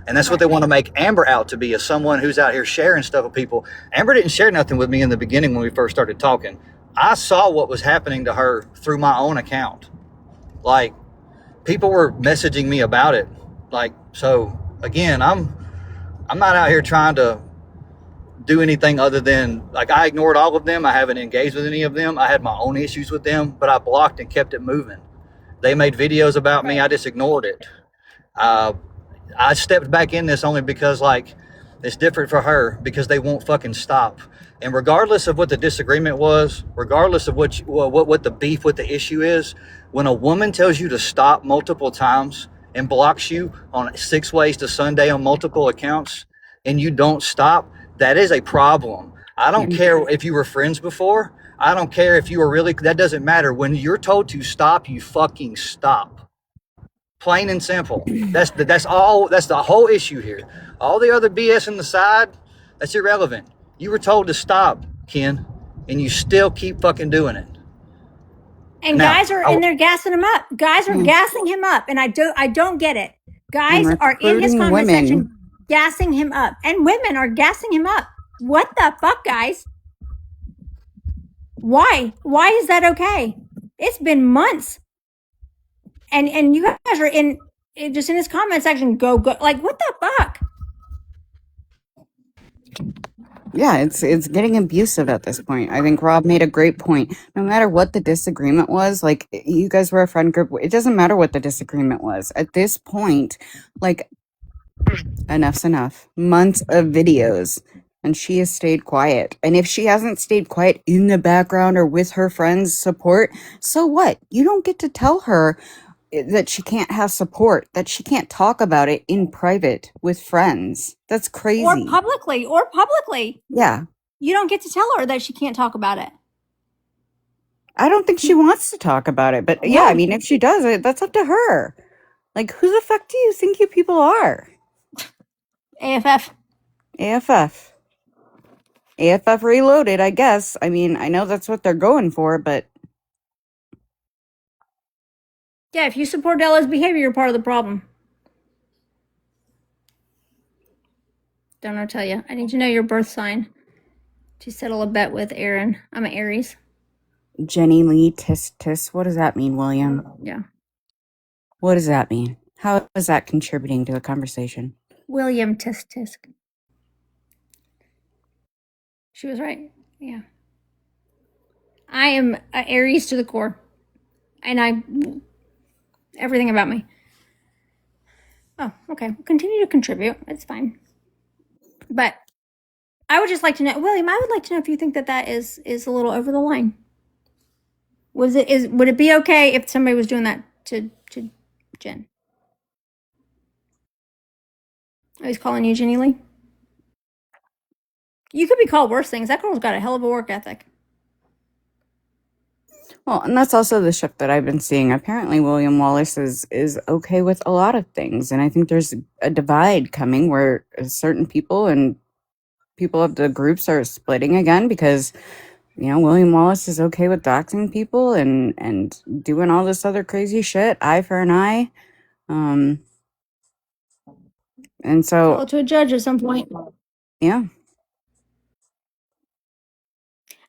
And that's what they want to make Amber out to be, as someone who's out here sharing stuff with people. Amber didn't share nothing with me in the beginning when we first started talking. I saw what was happening to her through my own account. People were messaging me about it. So again, I'm not out here trying to do anything other than, I ignored all of them. I haven't engaged with any of them. I had my own issues with them, but I blocked and kept it moving. They made videos about me. I just ignored it. I stepped back in this only because, It's different for her because they won't fucking stop. And regardless of what the disagreement was, regardless of what the beef, what the issue is, when a woman tells you to stop multiple times and blocks you on 6 ways to Sunday on multiple accounts, and you don't stop, that is a problem. I don't care if you were friends before. I don't care if you were really, that doesn't matter. When you're told to stop, you fucking stop. Plain and simple. That's all. That's the whole issue here. All the other BS on the side, that's irrelevant. You were told to stop, Ken, and you still keep fucking doing it. And Now, guys are in there gassing him up. Guys are gassing him up, and I don't get it. Guys are in his comment section gassing him up, and women are gassing him up. What the fuck, guys? Why? Why is that okay? It's been months, and you guys are just in his comment section. Go. Like, what the fuck? Yeah, it's getting abusive at this point. I think Rob made a great point. No matter what the disagreement was, like you guys were a friend group, it doesn't matter what the disagreement was. At this point, like enough's enough. Months of videos and she has stayed quiet. And if she hasn't stayed quiet in the background or with her friends' support, so what? You don't get to tell her that she can't have support, that she can't talk about it in private with friends. That's crazy. Or publicly. Yeah. You don't get to tell her that she can't talk about it. I don't think she wants to talk about it, but yeah, I mean, if she does it, that's up to her. Like, who the fuck do you think you people are? AFF. AFF Reloaded, I guess. I mean, I know that's what they're going for, but yeah, if you support Della's behavior, you're part of the problem. Don't know, tell you. I need to know your birth sign to settle a bet with Aaron. I'm an Aries. Jenny Lee Tis. What does that mean, William? Yeah. What does that mean? How is that contributing to the conversation? William Tisk. She was right. Yeah. I am an Aries to the core. And everything about me. Oh, okay. Continue to contribute. It's fine. But I would just like to know, William, I would like to know if you think that is a little over the line. Would it be okay if somebody was doing that to Jen? Oh, he's calling you Jenny Lee? You could be called worse things. That girl's got a hell of a work ethic. Well, and that's also the shift that I've been seeing. Apparently, William Wallace is okay with a lot of things. And I think there's a divide coming where certain people and people of the groups are splitting again because, you know, William Wallace is okay with doxing people and doing all this other crazy shit, eye for an eye. And so... Go to a judge at some point. Yeah.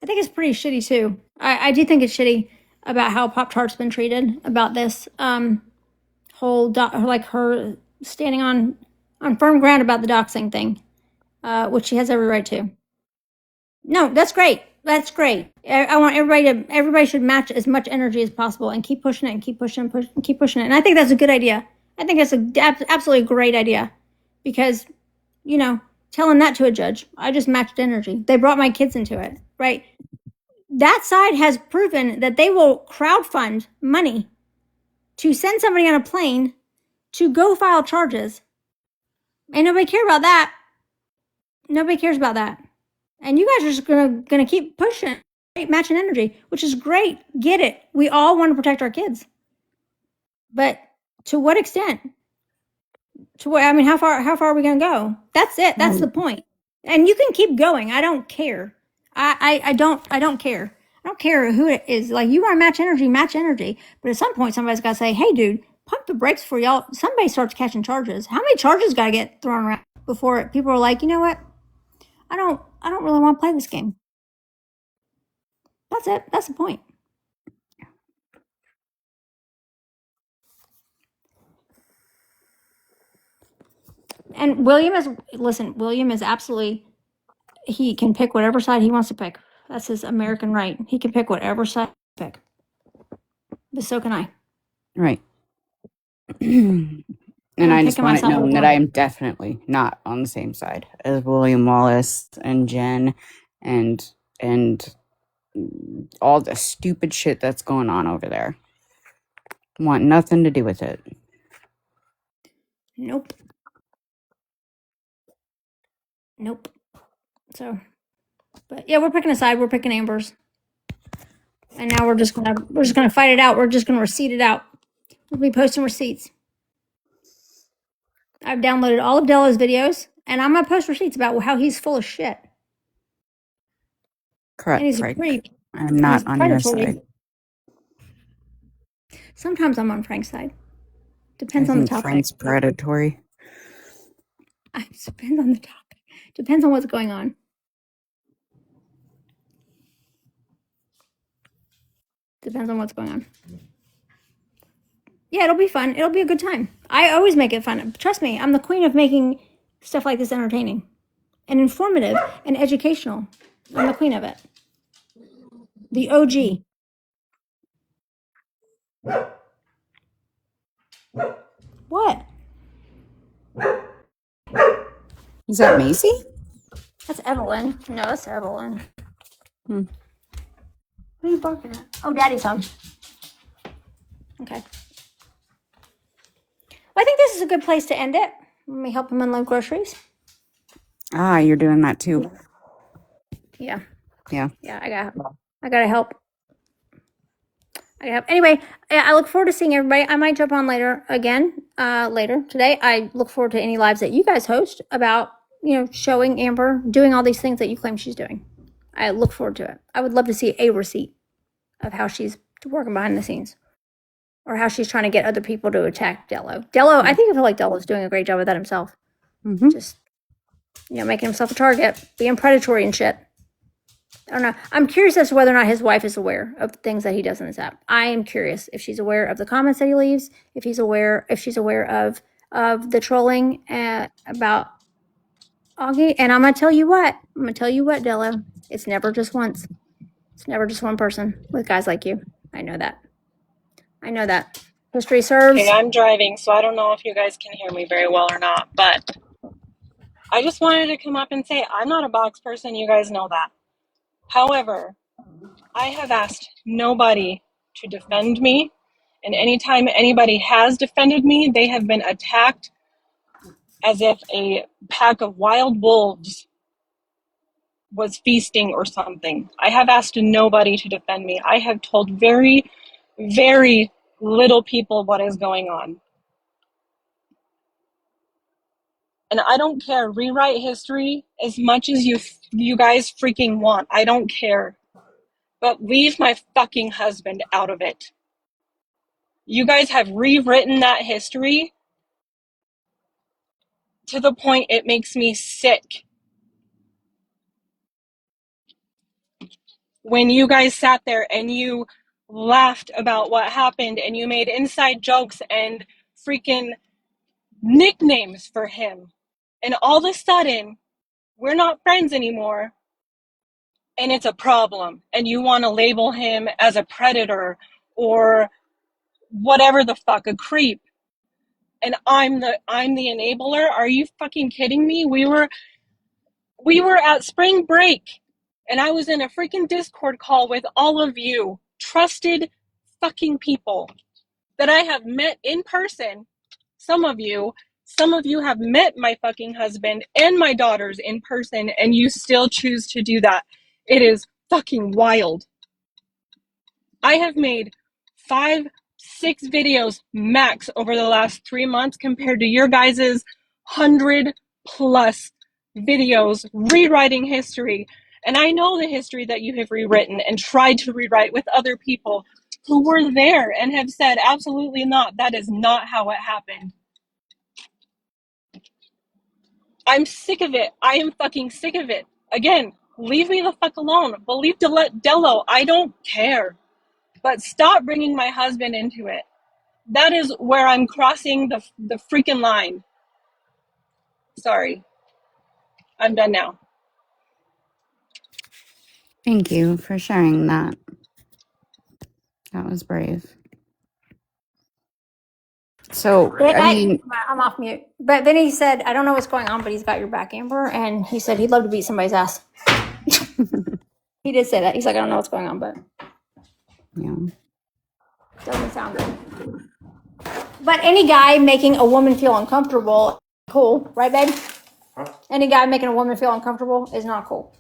I think it's pretty shitty too. I do think it's shitty about how Pop-Tart's been treated about this whole like her standing on firm ground about the doxing thing, which she has every right to. No, that's great. That's great. I want everybody should match as much energy as possible and keep pushing it and keep pushing it. And I think that's a good idea. I think that's absolutely great idea because, you know, telling that to a judge, I just matched energy. They brought my kids into it, right? That side has proven that they will crowdfund money to send somebody on a plane to go file charges. And nobody cares about that. Nobody cares about that. And you guys are just gonna keep pushing, matching energy, which is great. Get it. We all want to protect our kids. But to what extent? To what? I mean, how far are we gonna go? That's it. That's the point. And you can keep going. I don't care. I don't care. I don't care who it is. Like, you want to match energy. But at some point, somebody's got to say, hey, dude, pump the brakes for y'all. Somebody starts catching charges. How many charges got to get thrown around before people are like, you know what? I don't really want to play this game. That's it. That's the point. And William is absolutely, he can pick whatever side he wants to pick. That's his American right. He can pick whatever side he pick. But so can I. Right. And I'm I just picking want it myself known that up. I am definitely not on the same side as William Wallace and Jen and all the stupid shit that's going on over there. Want nothing to do with it. Nope. Nope. So, but yeah, we're picking a side. We're picking Amber's, and now we're just gonna fight it out. We're just gonna receipt it out. We'll be posting receipts. I've downloaded all of Dello's videos, and I'm gonna post receipts about how he's full of shit and Correct, he's a Frank. creep I'm and not he's on your predatory. side. Sometimes I'm on Frank's side. I Depends on the think topic. Frank's predatory. Depends on the topic. Depends on what's going on. Depends on what's going on. Yeah, it'll be fun. It'll be a good time. I always make it fun. Trust me, I'm the queen of making stuff like this entertaining and informative and educational. I'm the queen of it. The OG. What? Is that Macy? That's Evelyn. No, that's Evelyn. Hmm. What are you barking at? Oh, Daddy's home. Okay. Well, I think this is a good place to end it. Let me help him unload groceries. Ah, you're doing that too. Yeah. Yeah. Yeah, I gotta help. Anyway, I look forward to seeing everybody. I might jump on later again, later today. I look forward to any lives that you guys host about, showing Amber doing all these things that you claim she's doing. I look forward to it. I would love to see a receipt of how she's working behind the scenes or how she's trying to get other people to attack Dello. I feel like Dello's doing a great job of that himself. Mm-hmm. Just, making himself a target, being predatory and shit. I don't know. I'm curious as to whether or not his wife is aware of the things that he does in this app. I am curious if she's aware of the comments that he leaves, if she's aware of the trolling about Augie. And I'm gonna tell you what, Dello. It's never just once. It's never just one person with guys like you. I know that. History serves. Okay, I'm driving, so I don't know if you guys can hear me very well or not, but I just wanted to come up and say I'm not a box person. You guys know that. However, I have asked nobody to defend me, and anytime anybody has defended me, they have been attacked as if a pack of wild wolves was feasting or something. I have asked nobody to defend me. I have told very, very little people what is going on. And I don't care. Rewrite history as much as you guys freaking want. I don't care. But leave my fucking husband out of it. You guys have rewritten that history to the point it makes me sick. When you guys sat there and you laughed about what happened and you made inside jokes and freaking nicknames for him. And all of a sudden, we're not friends anymore. And it's a problem. And you want to label him as a predator or whatever the fuck, a creep. And I'm the enabler. Are you fucking kidding me? We were at spring break and I was in a freaking Discord call with all of you trusted fucking people that I have met in person. Some of you have met my fucking husband and my daughters in person, and you still choose to do that. It is fucking wild. I have made 5-6 videos max over the last 3 months compared to your guys's 100+ videos rewriting history. And I know the history that you have rewritten and tried to rewrite with other people who were there and have said, absolutely not. That is not how it happened. I'm sick of it. I am fucking sick of it. Again, leave me the fuck alone. Believe Dello. I don't care. But stop bringing my husband into it. That is where I'm crossing the freaking line. Sorry. I'm done now. Thank you for sharing that. That was brave. So, I mean, I'm off mute. But then he said, I don't know what's going on, but he's got your back, Amber. And he said he'd love to beat somebody's ass. He did say that. He's like, I don't know what's going on, but yeah. doesn't sound good. But any guy making a woman feel uncomfortable, cool, right, babe? Huh? Any guy making a woman feel uncomfortable is not cool.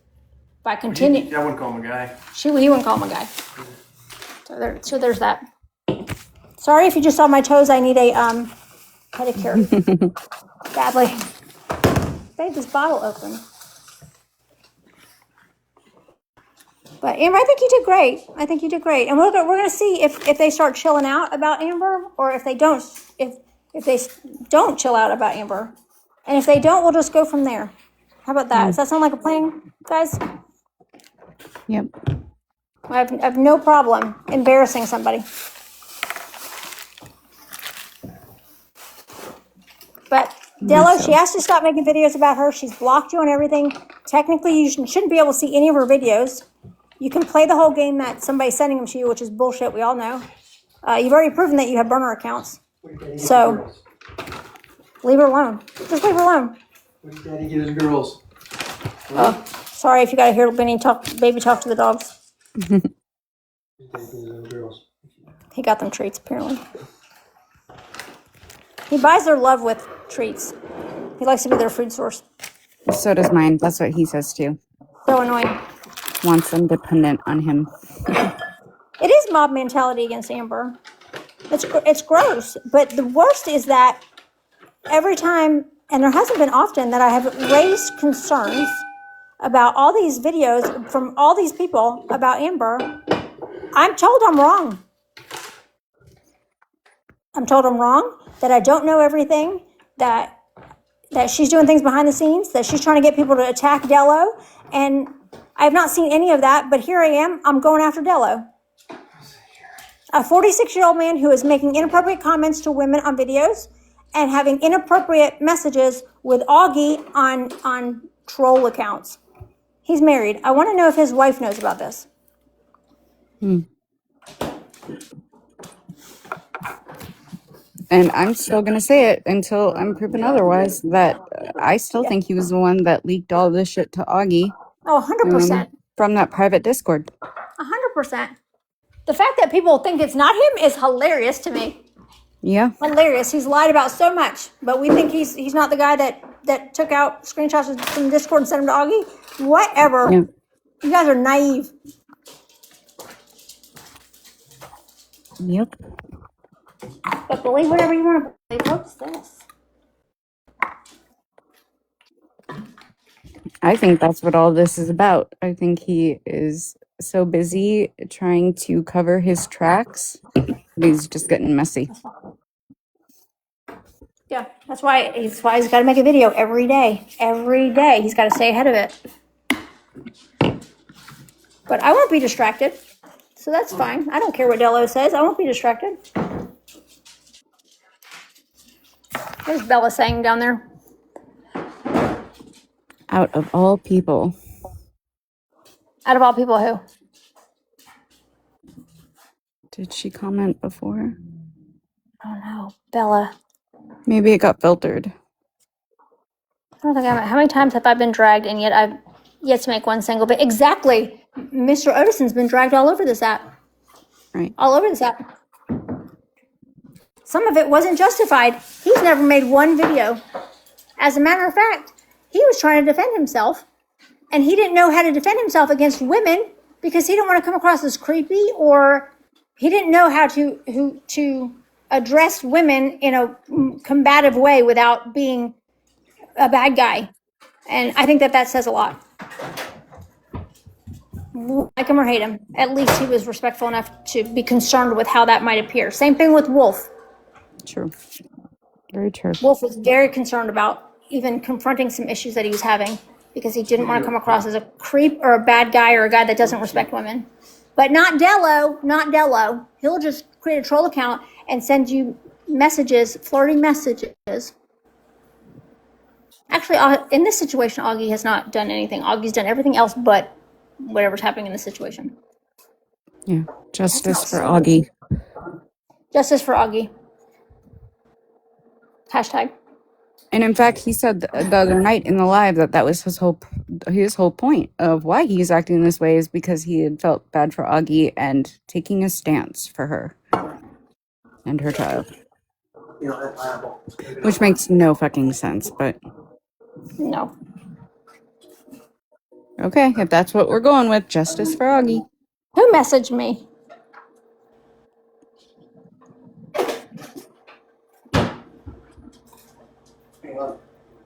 By continue, I wouldn't call him a guy. he wouldn't call him a guy. So there's that. Sorry if you just saw my toes. I need a pedicure badly. Babe, this bottle open. But Amber, I think you did great. I think you did great, and we're gonna see if they start chilling out about Amber, or if they don't don't chill out about Amber, and if they don't, we'll just go from there. How about that? Does that sound like a plan, guys? Yep. I have no problem embarrassing somebody. But Dello, she has to stop making videos about her. She's blocked you on everything. Technically, you shouldn't be able to see any of her videos. You can play the whole game that somebody's sending them to you, which is bullshit. We all know. You've already proven that you have burner accounts. So leave her alone. Just leave her alone. What did Daddy get his girls? Oh, sorry if you got to hear baby talk to the dogs. What did Daddy get his little girls? He got them treats, apparently. He buys their love with treats. He likes to be their food source. So does mine. That's what he says too. So annoying. Wants them dependent on him. It is mob mentality against Amber. It's gross. But the worst is that every time, and there hasn't been often, that I have raised concerns about all these videos from all these people about Amber, I'm told I'm wrong. I'm told I'm wrong, that I don't know everything, that she's doing things behind the scenes, that she's trying to get people to attack Dello, and I have not seen any of that, but here I am, I'm going after Dello. A 46-year-old man who is making inappropriate comments to women on videos and having inappropriate messages with Augie on troll accounts. He's married. I want to know if his wife knows about this. And I'm still going to say it until I'm proven otherwise, that I still think he was the one that leaked all this shit to Augie. Oh, 100%. From that private Discord. 100%. The fact that people think it's not him is hilarious to me. Yeah. Hilarious. He's lied about so much, but we think he's not the guy that took out screenshots from Discord and sent them to Augie. Whatever. Yeah. You guys are naive. Yep. But believe whatever you want to believe. What's this? I think that's what all this is about. I think he is so busy trying to cover his tracks, he's just getting messy. Yeah, that's why he's got to make a video every day. Every day. He's got to stay ahead of it. But I won't be distracted. So that's fine. I don't care what Dello says. I won't be distracted. What is Bella saying down there? Out of all people. Out of all people, who? Did she comment before? I don't know. Bella. Maybe it got filtered. I don't think how many times have I been dragged and yet I've yet to make one single bit. Exactly. Mr. Otison's been dragged all over this app. Right. All over this app. Some of it wasn't justified. He's never made one video. As a matter of fact, he was trying to defend himself, and he didn't know how to defend himself against women because he didn't want to come across as creepy, or he didn't know how to address women in a combative way without being a bad guy. And I think that says a lot. Like him or hate him, at least he was respectful enough to be concerned with how that might appear. Same thing with Wolf. True. Very true. Wolf was very concerned about even confronting some issues that he was having because he didn't want to come across as a creep or a bad guy or a guy that doesn't respect women. But not Dello, not Dello. He'll just create a troll account and send you messages, flirty messages. Actually, in this situation, Augie has not done anything. Augie's done everything else but whatever's happening in this situation. Yeah. Justice for Augie. Justice for Augie. Hashtag. And in fact, he said the other night in the live that was his whole point of why he's acting this way is because he had felt bad for Augie and taking a stance for her and her child. Which makes no fucking sense, but No. okay, if that's what we're going with, justice for Augie. Who messaged me?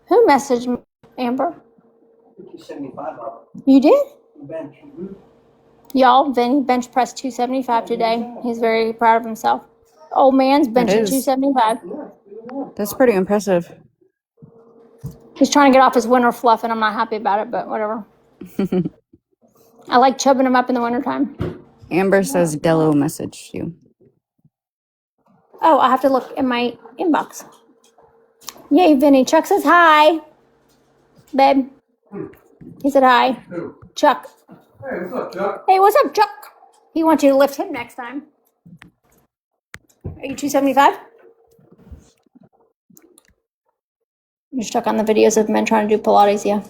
Who messaged me, Amber? 275 of You did? them. Bench. Y'all, Vinny bench pressed 275 today. He's very proud of himself. Old man's benching 275. That's pretty impressive. He's trying to get off his winter fluff, and I'm not happy about it, but whatever. I like chubbing him up in the wintertime. Amber says Dello messaged you. Oh, I have to look in my inbox. Yay, Vinny. Chuck says hi. Babe. He said hi. Who? Chuck. Hey, what's up, Chuck? Hey, what's up, Chuck? He wants you to lift him next time. Are you 275? You're stuck on the videos of men trying to do Pilates, yeah.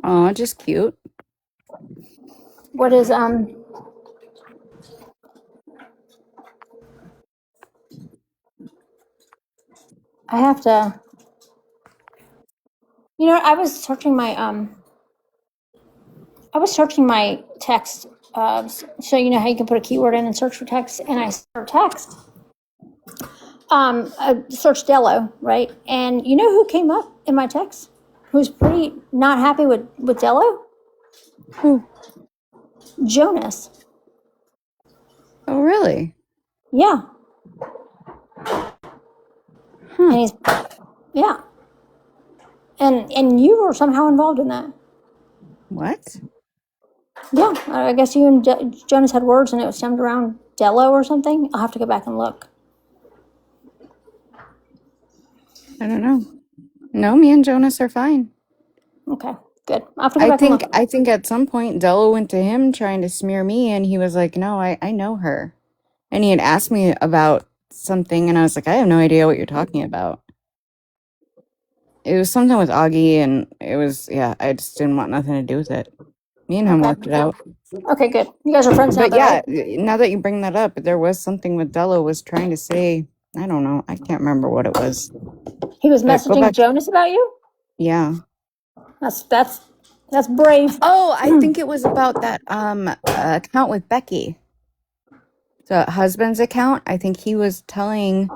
Oh, just cute. What is, I have to, you know, I was searching my text, so you know how you can put a keyword in and search for text, and I searched text. I searched Dello, right? And you know who came up in my text? Who's pretty not happy with Dello? Who? Jonas. Oh, really? Yeah. And he's, yeah. And you were somehow involved in that. What? Yeah, I guess you and Jonas had words and it was stemmed around Dello or something. I'll have to go back and look. I don't know. No, me and Jonas are fine. Okay, good. I'll have to go back and look. I think at some point Dello went to him trying to smear me, and he was like, "No, I know her," and he had asked me about something, and I was like, "I have no idea what you're talking about." It was something with Augie, and it was I just didn't want nothing to do with it. Me and him Okay. worked it out. Okay, good. You guys are friends now, But though, yeah, right? now that you bring that up, there was something with Dello was trying to say. I don't know. I can't remember what it was. He was But go messaging back. Jonas about you? Yeah. That's brave. Oh, I think it was about that account with Becky. The husband's account. I think he was telling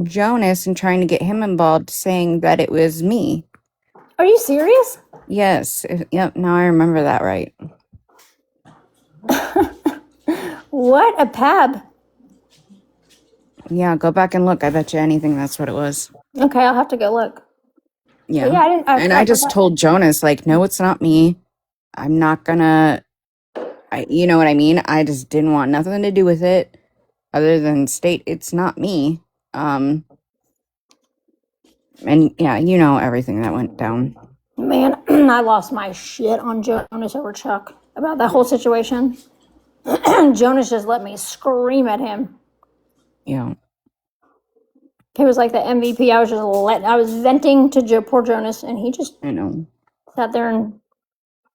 Jonas and trying to get him involved, saying that it was me. Are you serious? Yes. Yep. Now I remember that right. What a pab. Yeah, go back and look. I bet you anything that's what it was. Okay, I'll have to go look. Yeah. But yeah, I didn't. I just told Jonas, like, no, it's not me. I'm not gonna. You know what I mean? I just didn't want nothing to do with it, other than state it's not me. And yeah, you know everything that went down. Man, I lost my shit on Jonas over Chuck about that whole situation. Jonas just let me scream at him. Yeah. He was like the MVP. I was venting to poor Jonas, and he just I know. sat there and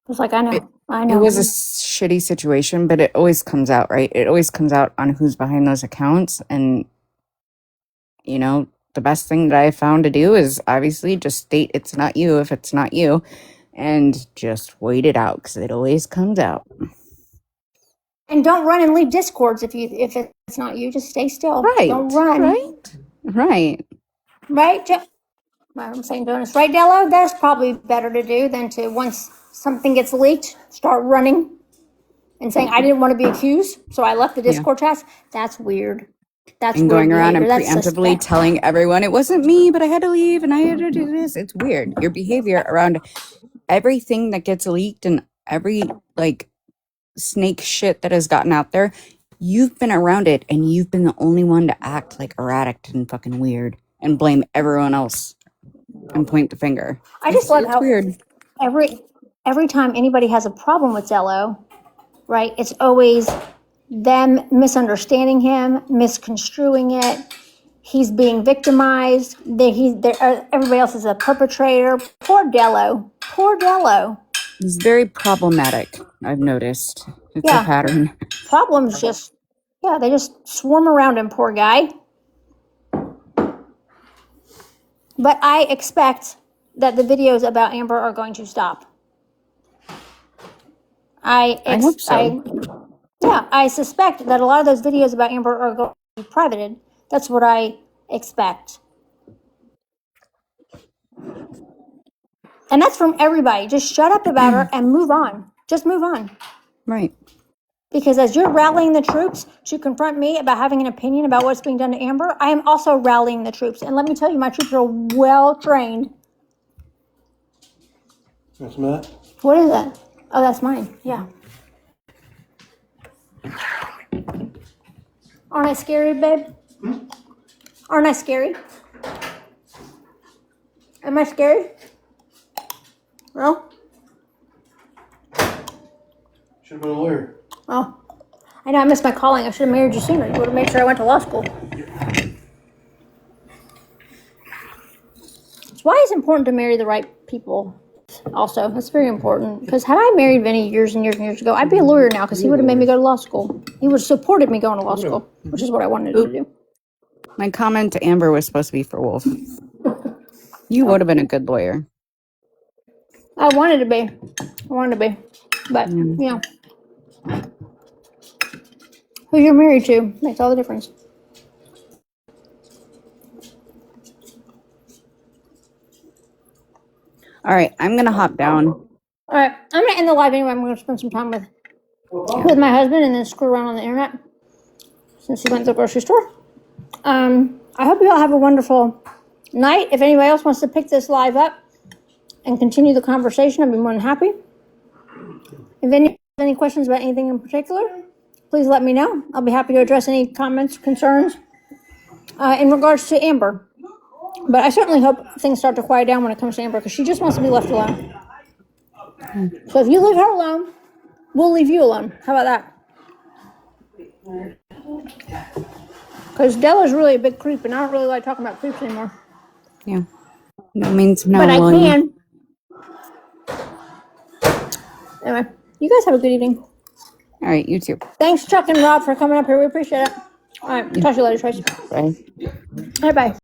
was like, I know. It was a shitty situation, but it always comes out, right? It always comes out on who's behind those accounts. And, you know, the best thing that I found to do is obviously just state it's not you if it's not you, and just wait it out because it always comes out. And don't run and leave discords if it's not you. Just stay still. Right. Don't run. Right. I'm saying Jonas. Right, Dello? That's probably better to do than to, once something gets leaked, start running and saying, I didn't want to be accused, so I left the Discord chats. That's weird. That's And going weird around and behavior. That's preemptively suspect. telling everyone it wasn't me, but I had to leave and I had to do this. It's weird. Your behavior around everything that gets leaked and every like snake shit that has gotten out there, you've been around it and you've been the only one to act like erratic and fucking weird and blame everyone else and point the finger. I just love how weird. every time anybody has a problem with Dello, right, it's always them misunderstanding him, misconstruing it. He's being victimized. Everybody else is a perpetrator. Poor Dello. Poor Dello. It's very problematic, I've noticed. It's a Yeah. pattern. Problems they just swarm around him, poor guy. But I expect that the videos about Amber are going to stop. I hope so. I suspect that a lot of those videos about Amber are going to be privated. That's what I expect. And that's from everybody. Just shut up about her and move on. Just move on. Right. Because as you're rallying the troops to confront me about having an opinion about what's being done to Amber, I am also rallying the troops. And let me tell you, my troops are well trained. That's Matt. What is that? Oh, that's mine. Yeah. Aren't I scary, babe? Aren't I scary? Am I scary? No? Should have been a lawyer. Oh. I know I missed my calling. I should have married you sooner. You would have made sure I went to law school. It's why it's important to marry the right people. Also, that's very important. Because had I married Vinny years and years and years ago, I'd be a lawyer now because he would have made me go to law school. He would have supported me going to law school, which is what I wanted to do. My comment to Amber was supposed to be for Wolf. You would have been a good lawyer. I wanted to be. But, you know, who you're married to makes all the difference. All right, I'm going to hop down. All right, I'm going to end the live anyway. I'm going to spend some time with my husband and then screw around on the internet since he went to the grocery store. I hope you all have a wonderful night. If anybody else wants to pick this live up and continue the conversation, I'd be more than happy. If any questions about anything in particular, please let me know. I'll be happy to address any comments, concerns in regards to Amber. But I certainly hope things start to quiet down when it comes to Amber because she just wants to be left alone. So if you leave her alone, we'll leave you alone. How about that? Because Della's really a big creep, and I don't really like talking about creeps anymore. Yeah. That means no. But I can. Anyway, you guys have a good evening. All right, you too. Thanks, Chuck and Rob, for coming up here. We appreciate it. All right, talk to you later, Trace. Bye. Bye-bye.